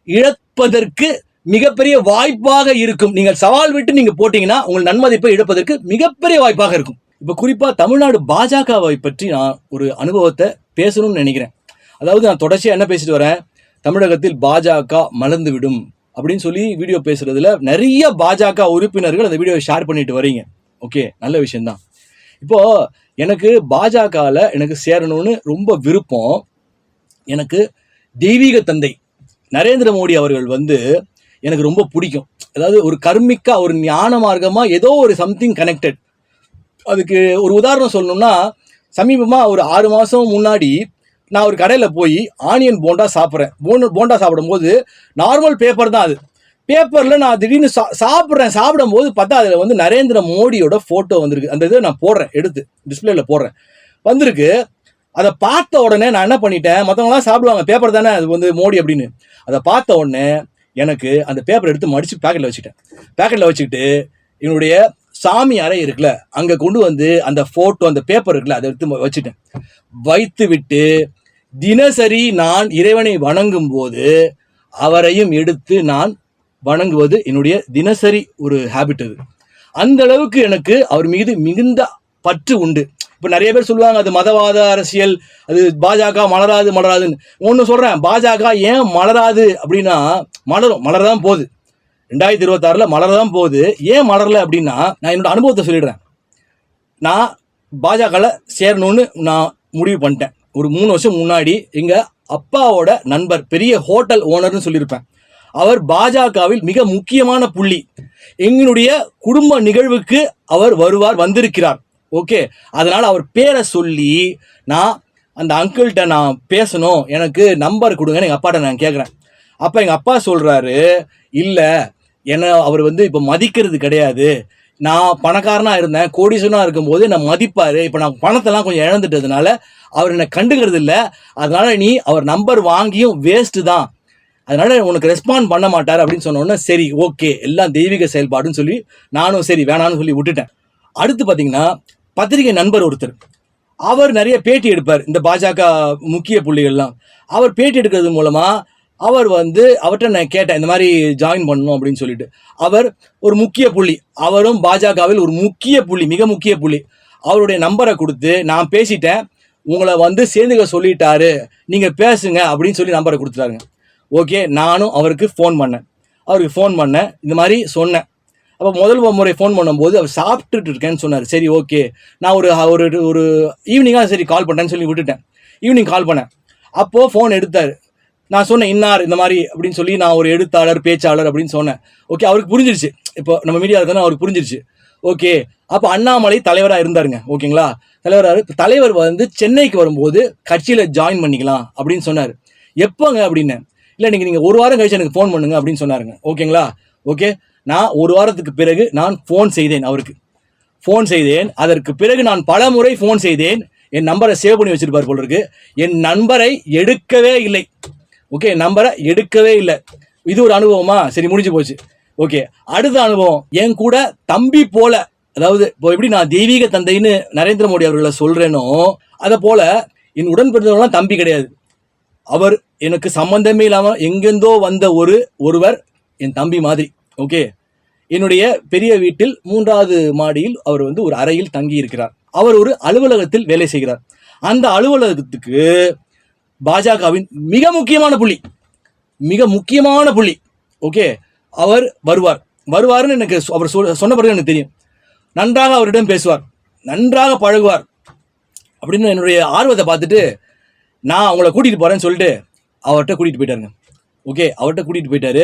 இழப்பதற்கு மிகப்பெரிய வாய்ப்பாக இருக்கும். நீங்கள் சவால் விட்டு நீங்க போட்டீங்கன்னா உங்கள் நன்மதிப்பை இழப்பதற்கு மிகப்பெரிய வாய்ப்பாக இருக்கும். இப்ப குறிப்பா தமிழ்நாடு பாஜகவை பற்றி நான் ஒரு அனுபவத்தை பேசணும்னு நினைக்கிறேன். அதாவது நான் தொடர்ச்சியா என்ன பேசிட்டு வரேன், தமிழகத்தில் பாஜக மலர்ந்து விடும் அப்படின்னு சொல்லி வீடியோ பேசுறதுல நிறைய பாஜக உறுப்பினர்கள் அந்த வீடியோவை ஷேர் பண்ணிட்டு வரீங்க. ஓகே, நல்ல விஷயம்தான். இப்போ எனக்கு பாஜகவில் எனக்கு சேரணும்னு ரொம்ப விருப்பம். எனக்கு தெய்வீக தந்தை நரேந்திர மோடி அவர்கள் வந்து எனக்கு ரொம்ப பிடிக்கும். அதாவது ஒரு கர்மிக்கா ஒரு ஞான மார்க்கமா ஏதோ ஒரு சம்திங் கனெக்டட். அதுக்கு ஒரு உதாரணம் சொல்லணும்னா, சமீபமா ஒரு 6 மாசம் முன்னாடி நான் ஒரு கடையில் போய் ஆனியன் போண்டா சாப்பிட்றேன். போண்டா சாப்பிடும்போது நார்மல் பேப்பர் தான், அது பேப்பரில் நான் திடீர்னு சாப்பிடும்போது பார்த்தா அதில் வந்து நரேந்திர மோடியோட ஃபோட்டோ வந்திருக்கு. அந்த இதை நான் போடுறேன், எடுத்து டிஸ்பிளேல போடுறேன், வந்திருக்கு. அதை பார்த்த உடனே நான் என்ன பண்ணிட்டேன், மற்றவங்களாம் சாப்பிடுவாங்க பேப்பர் தானே அது வந்து மோடி அப்படின்னு. அதை பார்த்த உடனே எனக்கு அந்த பேப்பர் எடுத்து மடித்து பேக்கெட்டில் வச்சுக்கிட்டு என்னுடைய சாமி அறை இருக்குல்ல அங்கே கொண்டு வந்து அந்த ஃபோட்டோ அந்த பேப்பர் இருக்குல்ல அதை எடுத்து வைத்து விட்டு தினசரி நான் இறைவனை வணங்கும் போது அவரையும் எடுத்து நான் வணங்குவது என்னுடைய தினசரி ஒரு ஹேபிட். அது அந்த அளவுக்கு எனக்கு அவர் மீது மிகுந்த பற்று உண்டு. இப்போ நிறைய பேர் சொல்லுவாங்க அது மதவாத அரசியல், அது பாஜக மலராதுன்னு. ஒன்று சொல்கிறேன், பாஜக ஏன் மலராது அப்படின்னா மலரதான் போகுது. 2026 மலரதான் போகுது. ஏன் மலரல அப்படின்னா, நான் என்னோட அனுபவத்தை சொல்லிடுறேன். நான் பாஜகவில் சேரணும்னு நான் முடிவு பண்ணிட்டேன். ஒரு 3 வருஷம் முன்னாடி எங்கள் அப்பாவோட நண்பர், பெரிய ஹோட்டல் ஓனர்னு சொல்லியிருப்பேன். அவர் பாஜகவில் மிக முக்கியமான புள்ளி. எங்களுடைய குடும்ப நிகழ்வுக்கு அவர் வந்திருக்கிறார். ஓகே, அதனால அவர் பேரை சொல்லி நான் அந்த அங்கிள்கிட்ட நான் பேசணும், எனக்கு நம்பர் கொடுங்கன்னு எங்கள் அப்பாட்ட நான் கேட்குறேன். அப்போ எங்கள் அப்பா சொல்கிறாரு, இல்லை என்ன அவர் இப்போ மதிக்கிறது கிடையாது. நான் பணக்காரனாக இருந்தேன், கோடீஸ்வரனாக இருக்கும்போது நான் மதிப்பார். இப்போ நான் பணத்தெல்லாம் கொஞ்சம் இழந்துட்டதுனால அவர் என்னை கண்டுக்கிறது இல்லை. அதனால நீ அவர் நம்பர் வாங்கியும் வேஸ்ட்டு தான், அதனால உனக்கு ரெஸ்பாண்ட் பண்ண மாட்டார் அப்படின்னு சொன்னோன்னே சரி ஓகே எல்லாம் தெய்வீக செயல்பாடுன்னு சொல்லி நானும் சரி வேணான்னு சொல்லி விட்டுட்டேன். அடுத்து பார்த்தீங்கன்னா பத்திரிகை நண்பர் ஒருத்தர், அவர் நிறைய பேட்டி எடுப்பார் இந்த பாஜக முக்கிய புள்ளிகள்லாம். அவர் பேட்டி எடுக்கிறது மூலமாக அவர்கிட்ட நான் கேட்டேன் இந்த மாதிரி ஜாயின் பண்ணணும் அப்படின்னு சொல்லிட்டு. அவர் ஒரு முக்கிய புள்ளி, அவரும் பாஜகவில் ஒரு முக்கிய புள்ளி, மிக முக்கிய புள்ளி. அவருடைய நம்பரை கொடுத்து நான் பேசிட்டேன், உங்களை சேர்ந்துக்க சொல்லிட்டாரு, நீங்கள் பேசுங்க அப்படின்னு சொல்லி நம்பரை கொடுத்துட்டாருங்க. ஓகே, நானும் அவருக்கு ஃபோன் பண்ணேன், இந்த மாதிரி சொன்னேன். அப்போ முதல் முறை ஃபோன் பண்ணும்போது அவர் சாப்பிட்டுட்டு இருக்கேன்னு சொன்னார். சரி ஓகே, நான் ஒரு ஈவினிங்காக சரி கால் பண்ணுறேன்னு சொல்லி விட்டுட்டேன். ஈவினிங் கால் பண்ணேன், அப்போது ஃபோன் எடுத்தார். நான் சொன்னேன் இன்னார் இந்த மாதிரி அப்படின்னு சொல்லி, நான் ஒரு எழுத்தாளர் பேச்சாளர் அப்படின்னு சொன்னேன். ஓகே, அவருக்கு புரிஞ்சிருச்சு, இப்போ நம்ம மீடியாவில் தானே அவருக்கு புரிஞ்சிருச்சு. ஓகே, அப்போ அண்ணாமலை தலைவராக இருந்தாருங்க. ஓகேங்களா, தலைவர் சென்னைக்கு வரும்போது கட்சியில் ஜாயின் பண்ணிக்கலாம் அப்படின்னு சொன்னார். எப்போங்க அப்படின்னு, இல்லை நீங்கள் ஒரு வாரம் கழிச்சு எனக்கு ஃபோன் பண்ணுங்க அப்படின்னு சொன்னாருங்க. ஓகேங்களா, ஓகே, நான் ஒரு வாரத்துக்கு பிறகு நான் ஃபோன் செய்தேன். அதற்கு பிறகு நான் பல முறை ஃபோன் செய்தேன். என் நம்பரை சேவ் பண்ணி வச்சிருப்பார் போல இருக்கு. என் நம்பரை எடுக்கவே இல்லை. ஓகே, நம்பரை எடுக்கவே இல்லை. இது ஒரு அனுபவமா? சரி, முடிஞ்சு போச்சு. ஓகே, அடுத்த அனுபவம், என் கூட தம்பி போல, அதாவது இப்போ எப்படி நான் தெய்வீக தந்தைன்னு நரேந்திர மோடி அவர்களை சொல்றேனோ அதை போல என் உடன் பிறந்தவர்கள்லாம் தம்பி கிடையாது. அவர் எனக்கு சம்பந்தமே இல்லாமல் எங்கெந்தோ வந்த ஒருவர் என் தம்பி மாதிரி. ஓகே, என்னுடைய பெரிய வீட்டில் 3வது மாடியில் அவர் ஒரு அறையில் தங்கி இருக்கிறார். அவர் ஒரு அலுவலகத்தில் வேலை செய்கிறார். அந்த அலுவலகத்துக்கு பாஜகவின் மிக முக்கியமான புள்ளி. ஓகே, அவர் வருவார்னு எனக்கு அவர் சொன்ன பிறகு எனக்கு தெரியும். நன்றாக அவரிடம் பேசுவார், நன்றாக பழகுவார் அப்படின்னு என்னுடைய ஆர்வத்தை பார்த்துட்டு நான் அவங்கள கூட்டிகிட்டு போகிறேன்னு சொல்லிட்டு அவர்கிட்ட கூட்டிகிட்டு போயிட்டாருங்க. ஓகே, அவர்கிட்ட கூட்டிகிட்டு போயிட்டாரு,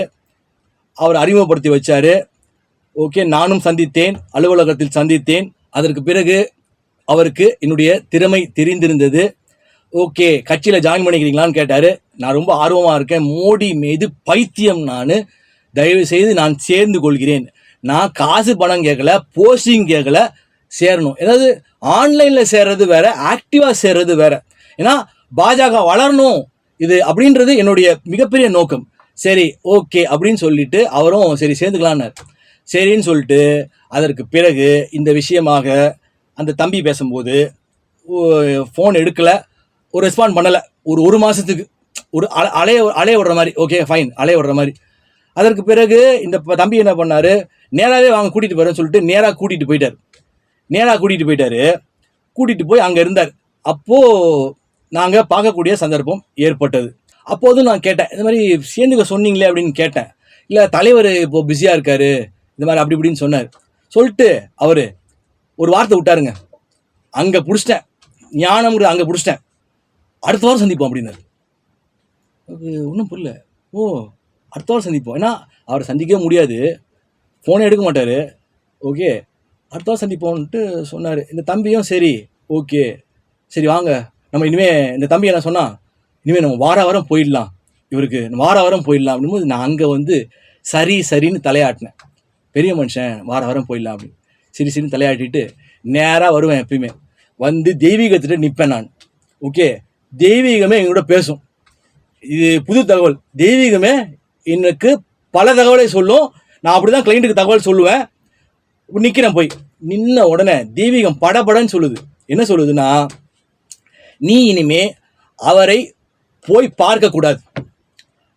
அவர் அறிமுகப்படுத்தி வச்சார். ஓகே, நானும் சந்தித்தேன், அலுவலகத்தில் சந்தித்தேன். அதற்கு பிறகு அவருக்கு என்னுடைய திறமை தெரிந்திருந்தது. ஓகே, கட்சியில் ஜாயின் பண்ணிக்கிறீங்களான்னு கேட்டார். நான் ரொம்ப ஆர்வமாக இருக்கேன், மோடி மீது பைத்தியம், நான் தயவு செய்து நான் சேர்ந்து கொள்கிறேன். நான் காசு பணம் கேட்கல, போஸ்டிங் கேட்கல, சேரணும். ஏதாவது ஆன்லைனில் சேர்றது வேற, ஆக்டிவாக சேர்றது வேற. ஏன்னா பாஜக வளரணும் இது அப்படின்றது என்னுடைய மிகப்பெரிய நோக்கம். சரி ஓகே அப்படின்னு சொல்லிட்டு அவரும் சரி சேர்ந்துக்கலான்னார். சரின்னு சொல்லிட்டு அதற்கு பிறகு இந்த விஷயமாக அந்த தம்பி பேசும்போது ஃபோன் எடுக்கலை, ஒரு ரெஸ்பாண்ட் பண்ணலை. ஒரு மாதத்துக்கு ஒரு அலைய விடுற மாதிரி. ஓகே ஃபைன், அலைய விடுற மாதிரி. அதற்கு பிறகு இந்த தம்பி என்ன பண்ணார், நேராகவே வாங்க கூட்டிகிட்டு போகிறேன்னு சொல்லிட்டு நேராக கூட்டிகிட்டு போயிட்டார். கூட்டிகிட்டு போய் அங்கே இருந்தார். அப்போது நாங்கள் பார்க்கக்கூடிய சந்தர்ப்பம் ஏற்பட்டது. அப்போது நான் கேட்டேன், இந்த மாதிரி சேர்ந்துக்க சொன்னீங்களே அப்படின்னு கேட்டேன். இல்லை தலைவர் இப்போது பிஸியாக இருக்கார், இந்த மாதிரி அப்படி இப்படின்னு சொன்னார். சொல்லிட்டு அவர் ஒரு வார்த்தை விட்டாருங்க, அங்கே பிடிச்சிட்டேன், ஞானம்ங்கிற அங்கே பிடிச்சிட்டேன், அடுத்த வாரம் சந்திப்போம் அப்படின்னாரு. ஒன்றும் புரியல. ஓ, அடுத்த வாரம் சந்திப்போம், ஏன்னா அவரை சந்திக்கவே முடியாது, ஃபோனே எடுக்க மாட்டார். ஓகே, அடுத்த வாரம் சந்திப்போம்ன்ட்டு சொன்னார். இந்த தம்பியும் சரி ஓகே சரி வாங்க நம்ம இனிமேல், இந்த தம்பி என்ன சொன்னால், இனிமேல் நம்ம வாரம் போயிடலாம், இவருக்கு வாரம் போயிடலாம் அப்படின்போது நான் அங்கே சரின்னு தலையாட்டினேன். பெரிய மனுஷன் வாரம் போயிடலாம் அப்படின்னு சரின்னு தலையாட்டிட்டு நேராக வருவேன். எப்பயுமே தெய்வீகத்திட்ட நிற்பேன் நான். ஓகே, தெய்வீகமே எங்களோட பேசும். இது புது தகவல். தெய்வீகமே எனக்கு பல தகவலை சொல்லும். நான் அப்படி தான் கிளைண்ட்டுக்கு தகவல் சொல்லுவேன். நிற்கிறேன், போய் நின்ன உடனே தெய்வீகம் படபடன்னு சொல்லுது. என்ன சொல்லுதுன்னா, நீ இனிமே அவரை போய் பார்க்கக்கூடாது,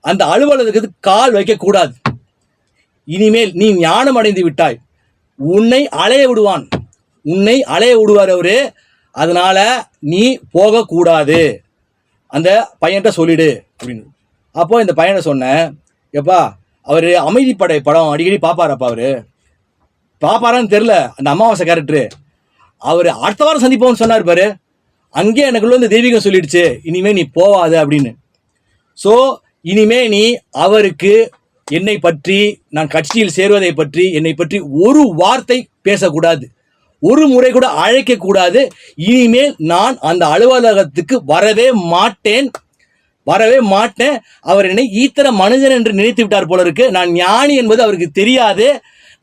அந்த அலுவலகத்துக்கு கால் வைக்கக்கூடாது, இனிமேல் நீ ஞானம் அடைந்து விட்டாய், உன்னை அலைய விடுவார் அவரு, அதனால நீ போகக்கூடாது, அந்த பையன்கிட்ட சொல்லிடு அப்படின்னு. அப்போ இந்த பையனை சொன்னேன், எப்பா அவர் அமைதிப்படை படம் அடிக்கடி பார்ப்பாரப்பா, அவரு பார்ப்பாரான்னு தெரில, அந்த அமாவாசை கேரக்டரு, அவர் அடுத்த வாரம் சந்திப்போம்னு சொன்னார் பாரு, அங்கேயே எனக்குள்ள தெய்வீகம் சொல்லிடுச்சு, இனிமே நீ போவாத அப்படின்னு. ஸோ இனிமே நீ அவருக்கு என்னை பற்றி, நான் கட்சியில் சேர்வதை பற்றி, என்னை பற்றி ஒரு வார்த்தை பேசக்கூடாது, ஒரு முறை கூட அழைக்க கூடாது. இனிமேல் நான் அந்த அலுவலகத்துக்கு வரவே மாட்டேன். அவர் என்னை ஈத்தர மனிதன் என்று நினைத்து விட்டார் போல இருக்கு. நான் ஞானி என்பது அவருக்கு தெரியாது.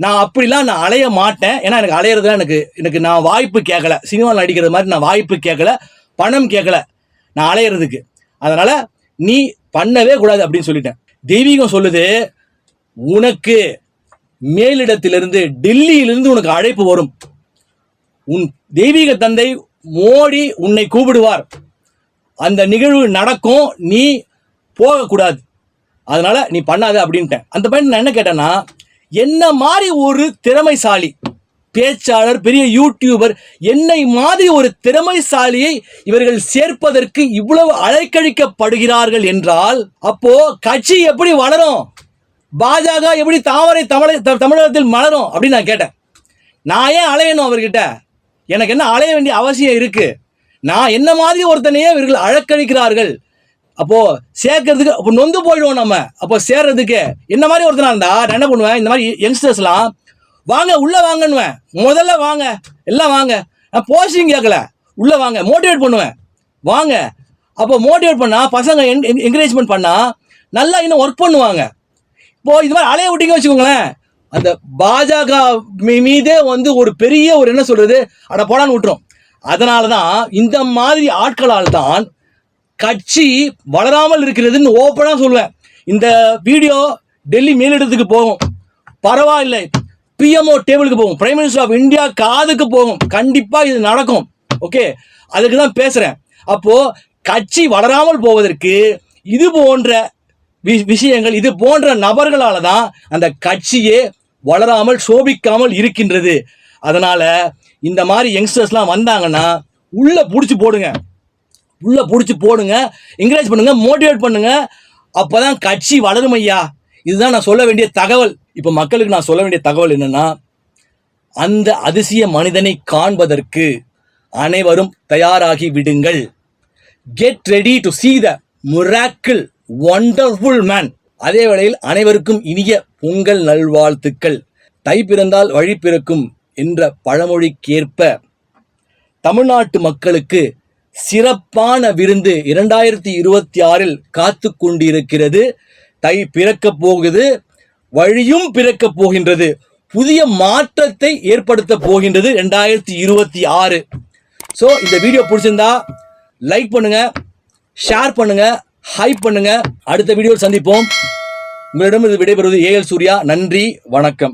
நான் அப்படிலாம் நான் அலைய மாட்டேன். ஏன்னா எனக்கு அலையிறதுலாம் எனக்கு நான் வாய்ப்பு கேட்கல. சினிமாவில் நடிக்கிறது மாதிரி நான் வாய்ப்பு கேட்கல, பணம் கேட்கல நான் அலையிறதுக்கு. அதனால நீ பண்ணவே கூடாது அப்படின்னு சொல்லிட்டேன். தெய்வீகம் சொல்லுது, உனக்கு மேலிடத்திலிருந்து, டெல்லியிலிருந்து உனக்கு அழைப்பு வரும். உன் தெய்வீக தந்தை மோடி உன்னை கூப்பிடுவார். அந்த நிகழ்வு நடக்கும், நீ போகக்கூடாது, அதனால நீ பண்ணாத அப்படின்ட்டேன். அந்த பையன் நான் என்ன கேட்டேன்னா, என்ன மாதிரி ஒரு திறமைசாலி பேச்சாளர், பெரிய யூடியூபர், என்னை மாதிரி ஒரு திறமைசாலியை இவர்கள் சேர்ப்பதற்கு இவ்வளவு அலைக்கழிக்கப்படுகிறார்கள் என்றால் அப்போ கட்சி எப்படி வளரும், பாஜக எப்படி தாமரை தமிழகத்தில் மலரும் அப்படின்னு நான் கேட்டேன். நான் ஏன் அலையணும் அவர்கிட்ட? எனக்கு என்ன அலைய வேண்டிய அவசியம் இருக்கு? நான் என்ன மாதிரி ஒருத்தனையே இவர்கள் அழக்கழிக்கிறார்கள். அப்போ சேர்க்கறதுக்கு அப்போ நொந்து போயிடுவோம் நம்ம. அப்போ சேர்றதுக்கு என்ன மாதிரி ஒருத்தனா இருந்தா நான் என்ன பண்ணுவேன், இந்த மாதிரி யங்ஸ்டர்ஸ்லாம் வாங்க உள்ள வாங்கன்னுவேன். முதல்ல வாங்க, எல்லாம் வாங்க. நான் போஸ்டிங் கேட்கல, உள்ள வாங்க, மோட்டிவேட் பண்ணுவேன். வாங்க. அப்போ மோட்டிவேட் பண்ணா, பசங்க என்கரேஜ்மெண்ட் பண்ணா நல்லா இன்னும் ஒர்க் பண்ணுவாங்க. இப்போ இது மாதிரி அலைய விட்டீங்க வச்சுக்கோங்களேன், அந்த பாஜக மீதே ஒரு பெரிய என்ன சொல்றது, அட போடான்னு விட்டுரும். அதனால தான் இந்த மாதிரி ஆட்களால் தான் கட்சி வளராமல் இருக்கிறதுன்னு ஓப்பனாக சொல்லுவேன். இந்த வீடியோ டெல்லி மேலிடத்துக்கு போகும், பரவாயில்லை, பிஎம்ஓ டேபிளுக்கு போகும், பிரைம் மினிஸ்டர் ஆஃப் இந்தியா காதுக்கு போகும். கண்டிப்பா இது நடக்கும். ஓகே, அதுக்கு தான் பேசுறேன். அப்போ கட்சி வளராமல் போவதற்கு இது போன்ற விஷயங்கள், இது போன்ற நபர்களால தான் அந்த கட்சியே வளராமல் சோபிக்காமல் இருக்கின்றது. அதனால இந்த மாதிரி யங்ஸ்டர்ஸ்லாம் வந்தாங்கன்னா உள்ள பிடிச்சி போடுங்க, என்கரேஜ் பண்ணுங்க, மோட்டிவேட் பண்ணுங்க. அப்பதான் கட்சி வளரும் ஐயா. இதுதான் நான் சொல்ல வேண்டிய தகவல். இப்ப மக்களுக்கு நான் சொல்ல வேண்டிய தகவல் என்னன்னா, அந்த அதிசய மனிதனை காண்பதற்கு அனைவரும் தயாராகி விடுங்கள். Get ready to see the miracle wonderful man. அதே வேளையில் அனைவருக்கும் இனிய பொங்கல் நல்வாழ்த்துக்கள். தை பிறந்தால் வழி பிறக்கும் என்ற பழமொழிக்கேற்ப தமிழ்நாட்டு மக்களுக்கு சிறப்பான விருந்து 2026 காத்து கொண்டிருக்கிறது. தை பிறக்க போகுது, வழியும் பிறக்க போகின்றது, புதிய மாற்றத்தை ஏற்படுத்த போகின்றது 2026. ஸோ இந்த வீடியோ பிடிச்சிருந்தா லைக் பண்ணுங்க, ஷேர் பண்ணுங்க, ஹைப் பண்ணுங்க. அடுத்த வீடியோவில் சந்திப்போம். உங்களிடம் விடைபெறுவது ஏஎல் சூர்யா. நன்றி, வணக்கம்.